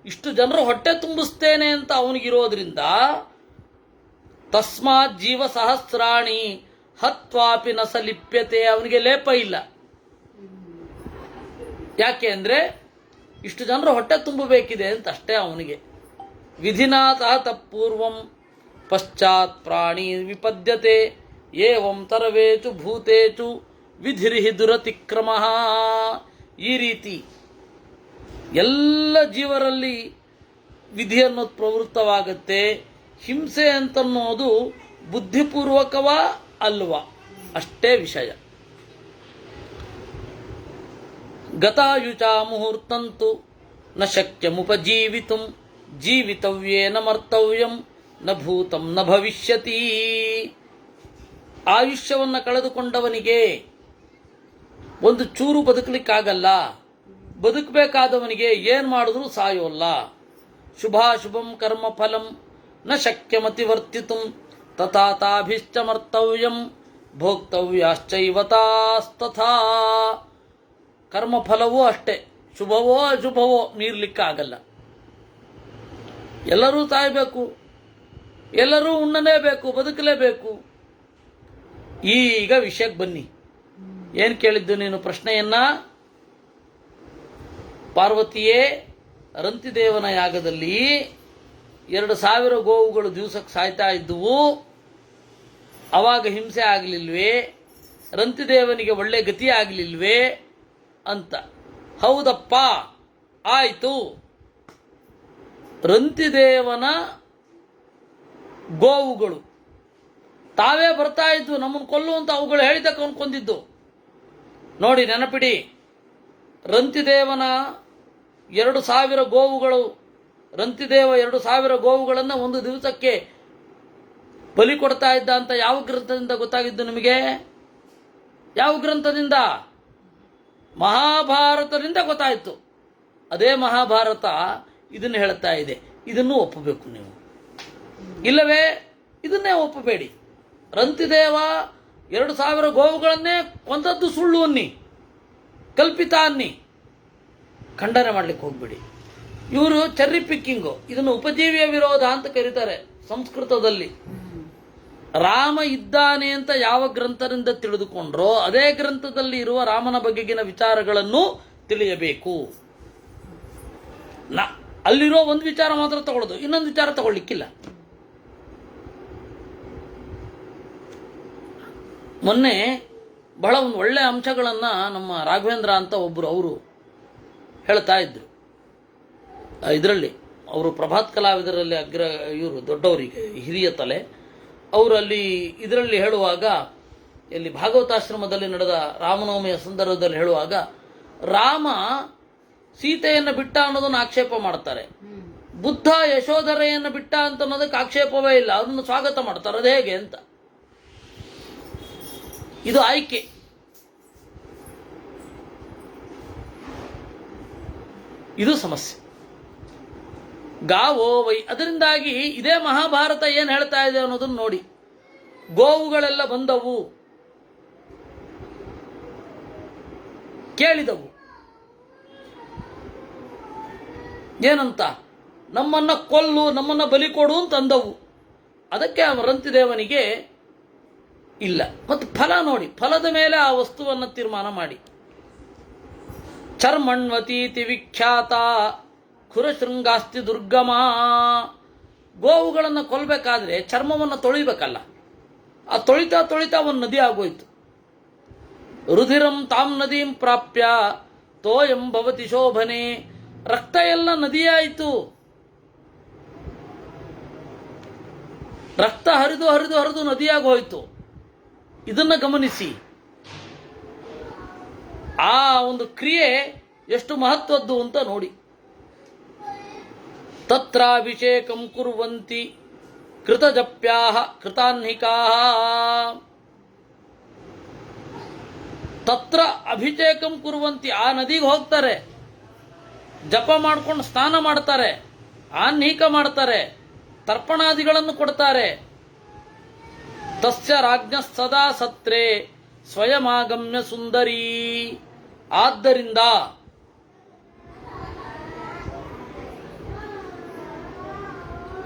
ಇಷ್ಟು ಜನರು ಹೊಟ್ಟೆ ತುಂಬಿಸ್ತೇನೆ ಅಂತ ಅವನಿಗಿರೋದ್ರಿಂದ, ತಸ್ಮಾತ್ ಜೀವ ಸಹಸ್ರಾಣಿ ಹತ್ವಾಪಿ ನ ಸಲಿಪ್ಯತೆ. ಅವನಿಗೆ ಲೇಪ ಇಲ್ಲ. ಯಾಕೆ ಅಂದರೆ ಇಷ್ಟು ಜನರು ಹೊಟ್ಟೆ ತುಂಬಬೇಕಿದೆ ಅಂತ ಅಷ್ಟೇ ಅವನಿಗೆ. ವಿಧಿನಾತಃ ತತ್ಪೂರ್ವಂ ಪಶ್ಚಾತ್ ಪ್ರಾಣಿ ವಿಪದ್ಯತೆ ಏವಂ ತರವೇಚು ಭೂತೇಚು ವಿಧಿರ್ಹಿ ದುರತಿಕ್ರಮ. ಈ ರೀತಿ ಎಲ್ಲ ಜೀವರಲ್ಲಿ ವಿಧಿ ಅನ್ನೋದು ಪ್ರವೃತ್ತವಾಗುತ್ತೆ. ಹಿಂಸೆ ಅಂತನ್ನೋದು ಬುದ್ಧಿಪೂರ್ವಕವಾ ಅಲ್ವಾ ಅಷ್ಟೇ ವಿಷಯ. ಗತಾಯುಚ ಮುಹೂರ್ತಂತು ನ ಶಕ್ಯಮುಪಜೀವಿತುಂ ಜೀವಿತವ್ಯೇನ ಮರ್ತವ್ಯಂ ನ ಭೂತಂ ನ ಭವಿಷ್ಯತಿ. ಆಯುಷ್ಯವನ್ನು ಕಳೆದುಕೊಂಡವನಿಗೆ ಒಂದು ಚೂರು ಬದುಕಲಿಕ್ಕಾಗಲ್ಲ. ಬದುಕಬೇಕಾದವನಿಗೆ ಏನು ಮಾಡಿದ್ರೂ ಸಾಯೋಲ್ಲ. ಶುಭಾಶುಭಂ ಕರ್ಮ ಫಲಂ ನ ಶಕ್ಯಮತಿವರ್ತಿತು ತಥಾ ತಾಭಿಶ್ಚ ಮರ್ತವ್ಯಂ ಭೋಕ್ತವ್ಯಾಶ್ಚೈವ ತಾಸ್ತಥಾ. ಕರ್ಮಫಲವೂ ಅಷ್ಟೇ, ಶುಭವೋ ಅಶುಭವೋ ಮೀರ್ಲಿಕ್ಕಾಗಲ್ಲ. ಎಲ್ಲರೂ ಸಾಯಬೇಕು, ಎಲ್ಲರೂ ಉಣ್ಣಲೇಬೇಕು, ಬದುಕಲೇಬೇಕು. ಈಗ ವಿಷಯಕ್ಕೆ ಬನ್ನಿ. ಏನು ಕೇಳಿದ್ದು ನೀನು ಪ್ರಶ್ನೆಯನ್ನ? ಪಾರ್ವತಿಯೇ, ರಂತಿದೇವನ ಯಾಗದಲ್ಲಿ 2,000 ಗೋವುಗಳು ದಿವಸಕ್ಕೆ ಸಾಯ್ತಾ ಇದ್ದುವು. ಅವಾಗ ಹಿಂಸೆ ಆಗಲಿಲ್ವೇ? ರಂತಿದೇವನಿಗೆ ಒಳ್ಳೆ ಗತಿ ಆಗಲಿಲ್ವೇ ಅಂತ. ಹೌದಪ್ಪ, ಆಯಿತು. ರಂತಿದೇವನ ಗೋವುಗಳು ತಾವೇ ಬರ್ತಾ ಇದ್ವು ನಮ್ಮನ್ನು ಕೊಲ್ಲುವಂತ. ಅವುಗಳು ಹೇಳಿದ್ದಕ್ಕೆ ಅವನು ಕೊಂದಿದ್ದು ನೋಡಿ, ನೆನಪಿಡಿ. ರಂತಿದೇವನ 2,000 ಗೋವುಗಳು, ರಂತಿದೇವ 2,000 ಗೋವುಗಳನ್ನು ಒಂದು ದಿವಸಕ್ಕೆ ಬಲಿ ಕೊಡ್ತಾ ಇದ್ದ ಅಂತ ಯಾವ ಗ್ರಂಥದಿಂದ ಗೊತ್ತಾಗಿದ್ದು ನಿಮಗೆ? ಯಾವ ಗ್ರಂಥದಿಂದ? ಮಹಾಭಾರತದಿಂದ ಗೊತ್ತಾಯಿತು. ಅದೇ ಮಹಾಭಾರತ ಇದನ್ನು ಹೇಳ್ತಾ ಇದೆ. ಇದನ್ನು ಒಪ್ಪಬೇಕು ನೀವು, ಇಲ್ಲವೇ ಇದನ್ನೇ ಒಪ್ಪಬೇಡಿ. ರಂತಿದೇವ 2,000 ಗೋವುಗಳನ್ನೇ ಕೊಂದದ್ದು ಸುಳ್ಳು ಅನ್ನಿ, ಕಲ್ಪಿತ ಅನ್ನಿ, ಖಂಡನೆ ಮಾಡ್ಲಿಕ್ಕೆ ಹೋಗ್ಬೇಡಿ. ಇವರು ಚೆರ್ರಿ ಪಿಕ್ಕಿಂಗು, ಇದನ್ನು ಉಪಜೀವಿಯ ವಿರೋಧ ಅಂತ ಕರೀತಾರೆ ಸಂಸ್ಕೃತದಲ್ಲಿ. ರಾಮ ಇದ್ದಾನೆ ಅಂತ ಯಾವ ಗ್ರಂಥದಿಂದ ತಿಳಿದುಕೊಂಡ್ರೋ ಅದೇ ಗ್ರಂಥದಲ್ಲಿ ಇರುವ ರಾಮನ ಬಗೆಗಿನ ವಿಚಾರಗಳನ್ನು ತಿಳಿಯಬೇಕು. ಅಲ್ಲಿರೋ ಒಂದು ವಿಚಾರ ಮಾತ್ರ ತಗೊಳ್ಳೋದು, ಇನ್ನೊಂದು ವಿಚಾರ ತಗೊಳ್ಳಿಕ್ಕಿಲ್ಲ. ಮೊನ್ನೆ ಬಹಳ ಒಂದು ಒಳ್ಳೆ ಅಂಶಗಳನ್ನ ನಮ್ಮ ರಾಘವೇಂದ್ರ ಅಂತ ಒಬ್ಬರು ಅವರು ಹೇಳ್ತಾ ಇದ್ರು. ಇದರಲ್ಲಿ ಅವರು ಪ್ರಭಾತ್ ಕಲಾವಿದರಲ್ಲಿ ಇವರು ದೊಡ್ಡವರಿಗೆ ಹಿರಿಯ ತಲೆ. ಅವರು ಅಲ್ಲಿ ಇದರಲ್ಲಿ ಹೇಳುವಾಗ, ಇಲ್ಲಿ ಭಾಗವತಾಶ್ರಮದಲ್ಲಿ ನಡೆದ ರಾಮನವಮಿಯ ಸಂದರ್ಭದಲ್ಲಿ ಹೇಳುವಾಗ, ರಾಮ ಸೀತೆಯನ್ನು ಬಿಟ್ಟ ಅನ್ನೋದನ್ನು ಆಕ್ಷೇಪ ಮಾಡ್ತಾರೆ. ಬುದ್ಧ ಯಶೋಧರೆಯನ್ನು ಬಿಟ್ಟ ಅಂತ ಅನ್ನೋದಕ್ಕೆ ಆಕ್ಷೇಪವೇ ಇಲ್ಲ, ಅದನ್ನು ಸ್ವಾಗತ ಮಾಡ್ತಾರೆ. ಅದು ಹೇಗೆ ಅಂತ. ಇದು ಆಯ್ಕೆ. ಇದು ಸಮಸ್ಯೆ. ಗಾವೋ ವೈ. ಅದರಿಂದಾಗಿ ಇದೇ ಮಹಾಭಾರತ ಏನು ಹೇಳ್ತಾ ಇದೆ ಅನ್ನೋದನ್ನು ನೋಡಿ. ಗೋವುಗಳೆಲ್ಲ ಬಂದವು, ಕೇಳಿದವು ಏನಂತ? ನಮ್ಮನ್ನ ಕೊಲ್ಲು, ನಮ್ಮನ್ನ ಬಲಿ ಕೊಡು ಅಂತ ಅಂದವು. ಅದಕ್ಕೆ ರಂತಿದೇವನಿಗೆ ಇಲ್ಲ. ಮತ್ತು ಫಲ ನೋಡಿ, ಫಲದ ಮೇಲೆ ಆ ವಸ್ತುವನ್ನು ತೀರ್ಮಾನ ಮಾಡಿ. ಚರ್ಮಣ್ವತೀತಿ ವಿಖ್ಯಾತ ಖುರಶೃಂಗಾಸ್ತಿ ದುರ್ಗಮ. ಗೋವುಗಳನ್ನು ಕೊಲ್ಲಬೇಕಾದ್ರೆ ಚರ್ಮವನ್ನು ತೊಳಿಬೇಕಲ್ಲ. ಆ ತೊಳಿತಾ ತೊಳಿತಾ ಒಂದು ನದಿ ಆಗೋಯ್ತು. ರುಧಿರಂ ತಾಮ್ ನದೀಂ ಪ್ರಾಪ್ಯ ತೋಯಂ ಭವತಿ ಶೋಭನೆ. ರಕ್ತ ಎಲ್ಲ ನದಿಯಾಯಿತು. ರಕ್ತ ಹರಿದು ಹರಿದು ಹರಿದು ನದಿಯಾಗಿ ಹೋಯಿತು. ಇದನ್ನ ಗಮನಿಸಿ. ಆ ಒಂದು ಕ್ರಿಯೆ ಎಷ್ಟು ಮಹತ್ವದ್ದು ಅಂತ ನೋಡಿ. ತತ್ರಾಭಿಷೇಕಂ ಕುರ್ವಂತಿ ಕೃತಜಪ್ಯಾಹ ಕೃತಾನ್ಹಿಕಾಹ. ತತ್ರ ಅಭಿಷೇಕಂ ಕುರ್ವಂತಿ. ಆ ನದಿಗೆ ಹೋಗ್ತಾರೆ, ಜಪ ಮಾಡ್ಕೊಂಡು ಸ್ನಾನ ಮಾಡ್ತಾರೆ, ಆನ್ಹಿಕ ಮಾಡ್ತಾರೆ, ತರ್ಪಣಾದಿಗಳನ್ನು ಕೊಡ್ತಾರೆ. ತಸ್ಯ ರಾಜ್ಞ ಸದಾ ಸತ್ರೇ ಸ್ವಯಮಾಗಮ್ಯ ಸುಂದರಿ. ಆದ್ದರಿಂದ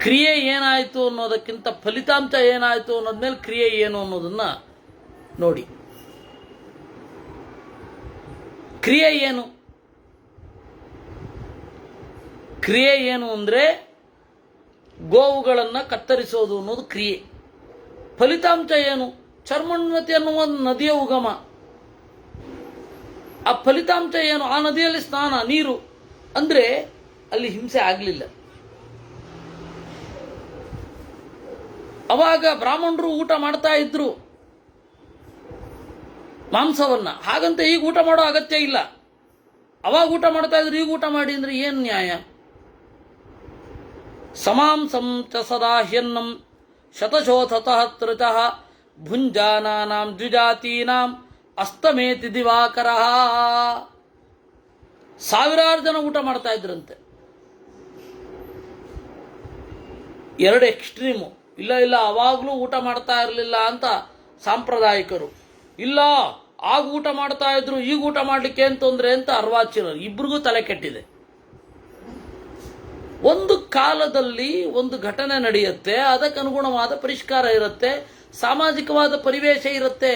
ಕ್ರಿಯೆ ಏನಾಯಿತು ಅನ್ನೋದಕ್ಕಿಂತ ಫಲಿತಾಂಶ ಏನಾಯಿತು ಅನ್ನೋದ್ಮೇಲೆ ಕ್ರಿಯೆ ಏನು ಅನ್ನೋದನ್ನ ನೋಡಿ. ಕ್ರಿಯೆ ಏನು? ಕ್ರಿಯೆ ಏನು ಅಂದ್ರೆ ಗೋವುಗಳನ್ನು ಕತ್ತರಿಸೋದು ಅನ್ನೋದು ಕ್ರಿಯೆ. ಫಲಿತಾಂಶ ಏನು? ಚರ್ಮಣ್ವತಿ ಅನ್ನುವ ನದಿಯ ಉಗಮ. ಆ ಫಲಿತಾಂಶ ಏನು? ಆ ನದಿಯಲ್ಲಿ ಸ್ನಾನ, ನೀರು, ಅಂದರೆ ಅಲ್ಲಿ ಹಿಂಸೆ ಆಗಲಿಲ್ಲ. ಅವಾಗ ಬ್ರಾಹ್ಮಣರು ಊಟ ಮಾಡ್ತಾ ಇದ್ರು ಮಾಂಸವನ್ನ. ಹಾಗಂತ ಈಗ ಊಟ ಮಾಡೋ ಅಗತ್ಯ ಇಲ್ಲ. ಅವಾಗ ಊಟ ಮಾಡ್ತಾ ಇದ್ರು, ಈಗ ಊಟ ಮಾಡಿ ಅಂದ್ರೆ ಏನು ನ್ಯಾಯ? ಸಮಾಂಸಂ ಚ ಸದಾ ಹ್ಯನ್ನಂ ಶತಶೋಥತಃ ಭುಂಜಾನಾನಾಂ ದ್ವಿಜಾತೀನಾಂ ಅಸ್ತಮೇತಿ ದಿವಾಕರ. ಸಾವಿರಾರು ಜನ ಊಟ ಮಾಡ್ತಾ ಇದ್ರಂತೆ. ಎರಡು ಎಕ್ಸ್ಟ್ರೀಮು. ಇಲ್ಲ ಅವಾಗಲೂ ಊಟ ಮಾಡ್ತಾ ಇರಲಿಲ್ಲ ಅಂತ ಸಾಂಪ್ರದಾಯಿಕರು. ಇಲ್ಲ, ಆಗ ಊಟ ಮಾಡ್ತಾ ಇದ್ರು, ಈಗ ಊಟ ಮಾಡಲಿಕ್ಕೆ ಏನು ತೊಂದರೆ ಅಂತ ಅರ್ವಾಚೀನರು. ಇಬ್ರಿಗೂ ತಲೆ ಕೆಟ್ಟಿದೆ. ಒಂದು ಕಾಲದಲ್ಲಿ ಒಂದು ಘಟನೆ ನಡೆಯುತ್ತೆ, ಅದಕ್ಕನುಗುಣವಾದ ಪರಿಷ್ಕಾರ ಇರುತ್ತೆ, ಸಾಮಾಜಿಕವಾದ ಪರಿವೇಶ ಇರುತ್ತೆ.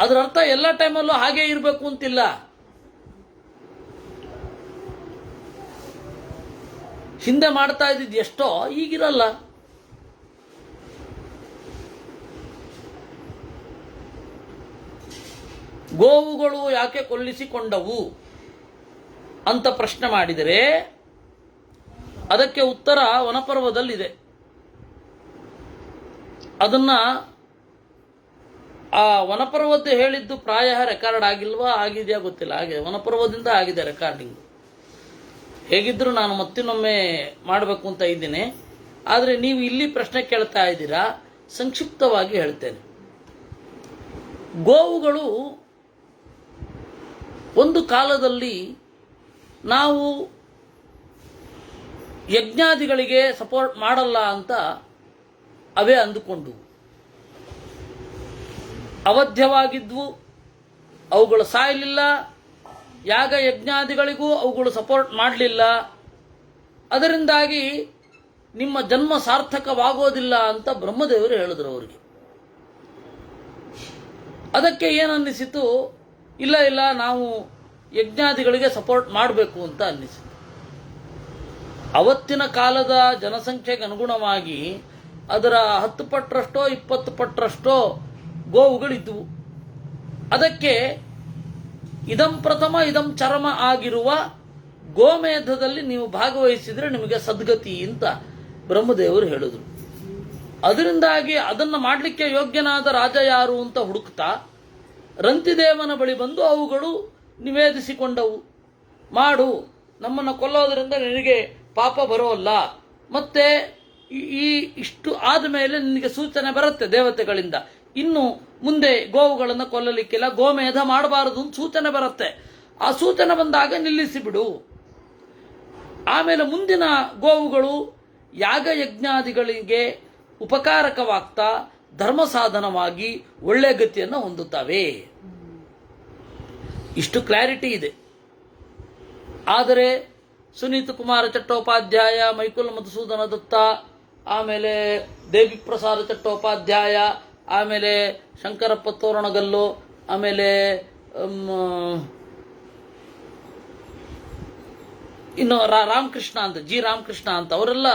ಅದರ ಅರ್ಥ ಎಲ್ಲ ಟೈಮಲ್ಲೂ ಹಾಗೇ ಇರಬೇಕು ಅಂತಿಲ್ಲ. ಹಿಂದೆ ಮಾಡ್ತಾ ಇದ್ದಿದ್ದು ಎಷ್ಟೋ ಈಗಿರಲ್ಲ. ಗೋವುಗಳು ಯಾಕೆ ಕೊಲ್ಲಿಸಿಕೊಂಡವು ಅಂತ ಪ್ರಶ್ನೆ ಮಾಡಿದರೆ ಅದಕ್ಕೆ ಉತ್ತರ ವನಪರ್ವದಲ್ಲಿದೆ. ಅದನ್ನ ಆ ವನಪರ್ವದ ಹೇಳಿದ್ದು ಪ್ರಾಯ ರೆಕಾರ್ಡ್ ಆಗಿಲ್ವಾ, ಆಗಿದೆಯಾ ಗೊತ್ತಿಲ್ಲ. ಹಾಗೆ ವನಪರ್ವದಿಂದ ಆಗಿದೆ ರೆಕಾರ್ಡಿಂಗ್. ಹೇಗಿದ್ರು ನಾನು ಮತ್ತಿನ್ನೊಮ್ಮೆ ಮಾಡಬೇಕು ಅಂತ ಇದ್ದೀನಿ. ಆದರೆ ನೀವು ಇಲ್ಲಿ ಪ್ರಶ್ನೆ ಕೇಳ್ತಾ ಇದ್ದೀರಾ, ಸಂಕ್ಷಿಪ್ತವಾಗಿ ಹೇಳ್ತೇನೆ. ಗೋವುಗಳು ಒಂದು ಕಾಲದಲ್ಲಿ ನಾವು ಯಜ್ಞಾದಿಗಳಿಗೆ ಸಪೋರ್ಟ್ ಮಾಡಲ್ಲ ಅಂತ ಅವೇ ಅಂದುಕೊಂಡು ಅವಧ್ಯವಾಗಿದ್ವು. ಅವುಗಳು ಸಾಯಲಿಲ್ಲ, ಯಾಗ ಯಜ್ಞಾದಿಗಳಿಗೂ ಅವುಗಳು ಸಪೋರ್ಟ್ ಮಾಡಲಿಲ್ಲ. ಅದರಿಂದಾಗಿ ನಿಮ್ಮ ಜನ್ಮ ಸಾರ್ಥಕವಾಗೋದಿಲ್ಲ ಅಂತ ಬ್ರಹ್ಮದೇವರು ಹೇಳಿದ್ರು ಅವರಿಗೆ. ಅದಕ್ಕೆ ಏನನ್ನಿಸಿತು, ಇಲ್ಲ ನಾವು ಯಜ್ಞಾದಿಗಳಿಗೆ ಸಪೋರ್ಟ್ ಮಾಡಬೇಕು ಅಂತ ಅನ್ನಿಸಿತು. ಅವತ್ತಿನ ಕಾಲದ ಜನಸಂಖ್ಯೆಗೆ ಅನುಗುಣವಾಗಿ ಅದರ 10 ಪಟ್ಟರಷ್ಟೋ 20 ಪಟ್ಟರಷ್ಟೋ ಗೋವುಗಳಿದ್ವು. ಅದಕ್ಕೆ ಇದಂ ಪ್ರಥಮ ಇದಂ ಚರಮ ಆಗಿರುವ ಗೋಮೇಧದಲ್ಲಿ ನೀವು ಭಾಗವಹಿಸಿದರೆ ನಿಮಗೆ ಸದ್ಗತಿ ಅಂತ ಬ್ರಹ್ಮದೇವರು ಹೇಳಿದರು. ಅದರಿಂದಾಗಿ ಅದನ್ನು ಮಾಡಲಿಕ್ಕೆ ಯೋಗ್ಯನಾದ ರಾಜ ಯಾರು ಅಂತ ಹುಡುಕ್ತಾ ರಂತಿದೇವನ ಬಳಿ ಬಂದು ಅವುಗಳು ನಿವೇದಿಸಿಕೊಂಡವು. ಮಾಡು, ನಮ್ಮನ್ನು ಕೊಲ್ಲೋದ್ರಿಂದ ನಿನಗೆ ಪಾಪ ಬರೋಲ್ಲ, ಮತ್ತೆ ಇಷ್ಟು ಆದಮೇಲೆ ನಿನಗೆ ಸೂಚನೆ ಬರುತ್ತೆ ದೇವತೆಗಳಿಂದ, ಇನ್ನು ಮುಂದೆ ಗೋವುಗಳನ್ನು ಕೊಲ್ಲಲಿಕ್ಕಿಲ್ಲ, ಗೋಮೇಧ ಮಾಡಬಾರದು ಅಂತ ಸೂಚನೆ ಬರುತ್ತೆ. ಆ ಸೂಚನೆ ಬಂದಾಗ ನಿಲ್ಲಿಸಿಬಿಡು. ಆಮೇಲೆ ಮುಂದಿನ ಗೋವುಗಳು ಯಾಗಯಜ್ಞಾದಿಗಳಿಗೆ ಉಪಕಾರಕವಾಗ್ತಾ ಧರ್ಮ ಸಾಧನವಾಗಿ ಒಳ್ಳೆ ಗತಿಯನ್ನು ಹೊಂದುತ್ತವೆ. ಇಷ್ಟು ಕ್ಲಾರಿಟಿ ಇದೆ. ಆದರೆ ಸುನೀತ ಕುಮಾರ ಚಟ್ಟೋಪಾಧ್ಯಾಯ, ಮೈಕುಲ ಮಧುಸೂದನ ದತ್ತ, ಆಮೇಲೆ ದೇವಿ ಪ್ರಸಾದ ಚಟ್ಟೋಪಾಧ್ಯಾಯ, ಆಮೇಲೆ ಶಂಕರಪ್ಪ ತೋರಣಗಲ್ಲು, ಆಮೇಲೆ ಇನ್ನು ರಾಮಕೃಷ್ಣ ಅಂತ, ಜಿ ರಾಮಕೃಷ್ಣ ಅಂತ, ಅವರೆಲ್ಲ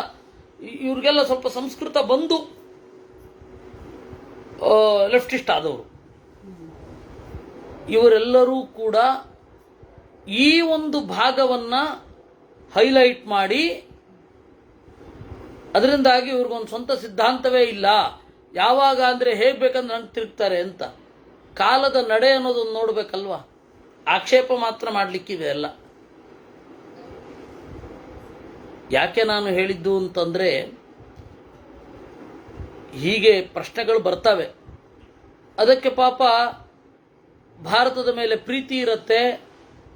ಇವ್ರಿಗೆಲ್ಲ ಸ್ವಲ್ಪ ಸಂಸ್ಕೃತ ಬಂದು ಲೆಫ್ಟಿಸ್ಟ್ ಆದವರು. ಇವರೆಲ್ಲರೂ ಕೂಡ ಈ ಒಂದು ಭಾಗವನ್ನ ಹೈಲೈಟ್ ಮಾಡಿ, ಅದರಿಂದಾಗಿ ಇವ್ರಿಗೊಂದು ಸ್ವಂತ ಸಿದ್ಧಾಂತವೇ ಇಲ್ಲ, ಯಾವಾಗ ಅಂದರೆ ಹೇಗೆ ಬೇಕಂದ್ರೆ ನಂಗೆ ತಿರುಗ್ತಾರೆ ಅಂತ. ಕಾಲದ ನಡೆ ಅನ್ನೋದನ್ನು ನೋಡ್ಬೇಕಲ್ವಾ, ಆಕ್ಷೇಪ ಮಾತ್ರ ಮಾಡಲಿಕ್ಕಿದೆ ಎಲ್ಲ. ಯಾಕೆ ನಾನು ಹೇಳಿದ್ದು ಅಂತಂದರೆ, ಹೀಗೆ ಪ್ರಶ್ನೆಗಳು ಬರ್ತವೆ. ಅದಕ್ಕೆ ಪಾಪ ಭಾರತದ ಮೇಲೆ ಪ್ರೀತಿ ಇರುತ್ತೆ,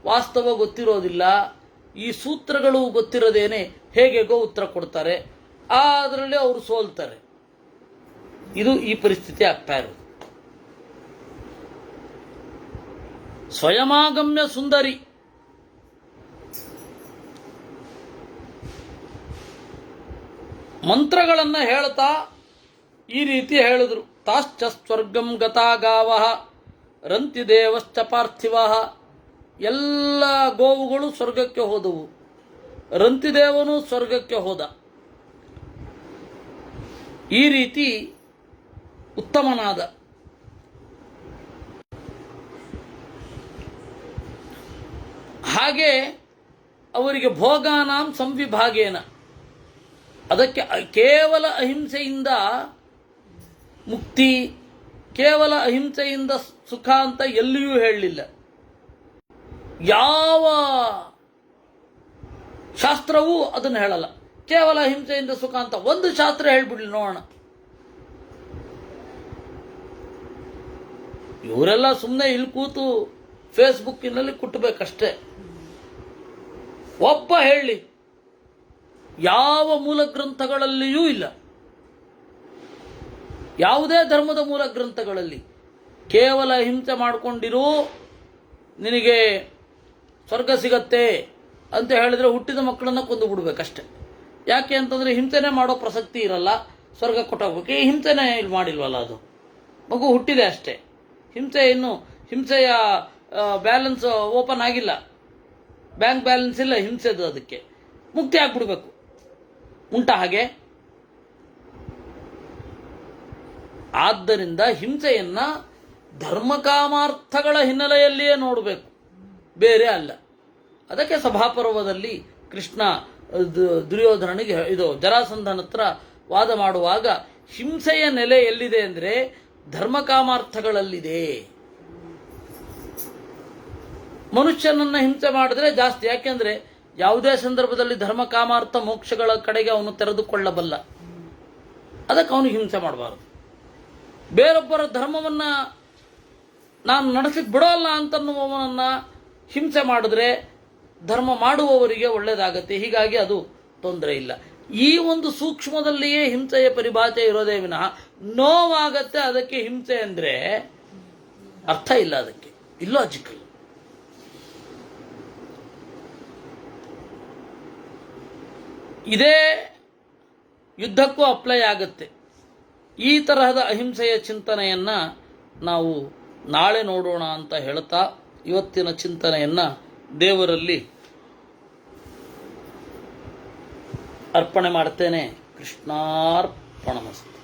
ವಾಸ್ತವ ಗೊತ್ತಿರೋದಿಲ್ಲ. ಈ ಸೂತ್ರಗಳು ಗೊತ್ತಿರೋದೇನೆ ಹೇಗೆಗೋ ಉತ್ತರ ಕೊಡ್ತಾರೆ, ಅದರಲ್ಲಿ ಅವರು ಸೋಲ್ತಾರೆ. ಇದು ಈ ಪರಿಸ್ಥಿತಿ ಆಗ್ತಾ ಇರೋದು. ಸ್ವಯಮಾಗಮ್ಯ ಸುಂದರಿ ಮಂತ್ರಗಳನ್ನು ಹೇಳ್ತಾ ಈ ರೀತಿ ಹೇಳಿದ್ರು. ತಾಶ್ಚ ಸ್ವರ್ಗಂ ಗತಾ ಗಾವಃ ರಂತಿ ದೇವಶ್ಚ ಪಾರ್ಥಿವಃ. ಎಲ್ಲ ಗೋವುಗಳು ಸ್ವರ್ಗಕ್ಕೆ ಹೋದವು, ರಂತಿದೇವನು ಸ್ವರ್ಗಕ್ಕೆ ಹೋದ. ಈ ರೀತಿ ಉತ್ತಮನಾದ. ಹಾಗೆ ಅವರಿಗೆ ಭೋಗಾನಾಂ ಸಂವಿಭಾಗೇನ, ಅದಕ್ಕೆ ಕೇವಲ ಅಹಿಂಸೆಯಿಂದ ಮುಕ್ತಿ, ಕೇವಲ ಅಹಿಂಸೆಯಿಂದ ಸುಖ ಅಂತ ಎಲ್ಲಿಯೂ ಹೇಳಲಿಲ್ಲ. ಯಾವ ಶಾಸ್ತ್ರವೂ ಅದನ್ನು ಹೇಳಲ್ಲ. ಕೇವಲ ಅಹಿಂಸೆಯಿಂದ ಸುಖ ಅಂತ ಒಂದು ಶಾಸ್ತ್ರ ಹೇಳ್ಬಿಡ್ಲಿ ನೋಡೋಣ. ಇವರೆಲ್ಲ ಸುಮ್ಮನೆ ಇಲ್ಲಿ ಕೂತು ಫೇಸ್ಬುಕ್ಕಿನಲ್ಲಿ ಕುಟ್ಟಬೇಕಷ್ಟೇ. ಒಬ್ಬ ಹೇಳಿ, ಯಾವ ಮೂಲ ಗ್ರಂಥಗಳಲ್ಲಿಯೂ ಇಲ್ಲ, ಯಾವುದೇ ಧರ್ಮದ ಮೂಲ ಗ್ರಂಥಗಳಲ್ಲಿ ಕೇವಲ ಹಿಂಸೆ ಮಾಡಿಕೊಂಡಿರು ನಿನಗೆ ಸ್ವರ್ಗ ಸಿಗತ್ತೆ ಅಂತ ಹೇಳಿದ್ರೆ ಹುಟ್ಟಿದ ಮಕ್ಕಳನ್ನ ಕೊಂದು ಬಿಡ್ಬೇಕಷ್ಟೆ. ಯಾಕೆ ಅಂತಂದ್ರೆ ಹಿಂಸೆನೇ ಮಾಡೋ ಪ್ರಸಕ್ತಿ ಇರಲ್ಲ, ಸ್ವರ್ಗ ಕೊಟ್ಟೋಗ್ಬೇಕು. ಈ ಹಿಂಸೆನೇ ಇಲ್ಲಿ ಮಾಡಿಲ್ವಲ್ಲ, ಅದು ಮಗು ಹುಟ್ಟಿದೆ ಅಷ್ಟೇ. ಹಿಂಸೆಯ ಬ್ಯಾಲೆನ್ಸ್ ಓಪನ್ ಆಗಿಲ್ಲ, ಬ್ಯಾಂಕ್ ಬ್ಯಾಲೆನ್ಸ್ ಇಲ್ಲ ಹಿಂಸೆದು, ಅದಕ್ಕೆ ಮುಕ್ತಿ ಆಗ್ಬಿಡ್ಬೇಕು. ಉಂಟ ಹಾಗೆ? ಆದ್ದರಿಂದ ಹಿಂಸೆಯನ್ನ ಧರ್ಮಕಾಮಾರ್ಥಗಳ ಹಿನ್ನೆಲೆಯಲ್ಲಿಯೇ ನೋಡಬೇಕು, ಬೇರೆ ಅಲ್ಲ. ಅದಕ್ಕೆ ಸಭಾಪರ್ವದಲ್ಲಿ ಕೃಷ್ಣ ದುರ್ಯೋಧನನಿಗೆ ಜರಾಸಂಧನ ಹತ್ರ ವಾದ ಮಾಡುವಾಗ ಹಿಂಸೆಯ ನೆಲೆ ಎಲ್ಲಿದೆ ಅಂದರೆ ಧರ್ಮಕಾಮಾರ್ಥಗಳಲ್ಲಿದೆ. ಮನುಷ್ಯನನ್ನ ಹಿಂಸೆ ಮಾಡಿದ್ರೆ ಜಾಸ್ತಿ, ಯಾಕೆಂದ್ರೆ ಯಾವುದೇ ಸಂದರ್ಭದಲ್ಲಿ ಧರ್ಮಕಾಮಾರ್ಥ ಮೋಕ್ಷಗಳ ಕಡೆಗೆ ಅವನು ತೆರೆದುಕೊಳ್ಳಬಲ್ಲ. ಅದಕ್ಕೆ ಅವನಿಗೆ ಹಿಂಸೆ ಮಾಡಬಾರದು. ಬೇರೊಬ್ಬರ ಧರ್ಮವನ್ನ ನಾನು ನಡೆಸಲಿಕ್ಕೆ ಬಿಡೋಲ್ಲ ಅಂತನ್ನುವವನನ್ನ ಹಿಂಸೆ ಮಾಡಿದ್ರೆ ಧರ್ಮ ಮಾಡುವವರಿಗೆ ಒಳ್ಳೇದಾಗತ್ತೆ. ಹೀಗಾಗಿ ಅದು ತೊಂದರೆ ಇಲ್ಲ. ಈ ಒಂದು ಸೂಕ್ಷ್ಮದಲ್ಲಿಯೇ ಹಿಂಸೆಯ ಪರಿಭಾಷೆ ಇರೋದೇ ವಿನಃ ನೋವಾಗತ್ತೆ ಅದಕ್ಕೆ ಹಿಂಸೆ ಅಂದ್ರೆ ಅರ್ಥ ಇಲ್ಲ, ಅದಕ್ಕೆ ಇಲ್ಲಾಜಿಕಲ್. ಇದೇ ಯುದ್ಧಕ್ಕೂ ಅಪ್ಲೈ ಆಗುತ್ತೆ. ಈ ತರಹದ ಅಹಿಂಸೆಯ ಚಿಂತನೆಯನ್ನ ನಾವು ನಾಳೆ ನೋಡೋಣ ಅಂತ ಹೇಳ್ತಾ ಇವತ್ತಿನ ಚಿಂತನೆಯನ್ನ ದೇವರಲ್ಲಿ ಅರ್ಪಣೆ ಮಾಡ್ತೇನೆ. ಕೃಷ್ಣಾರ್ಪಣಮಸ್ತು.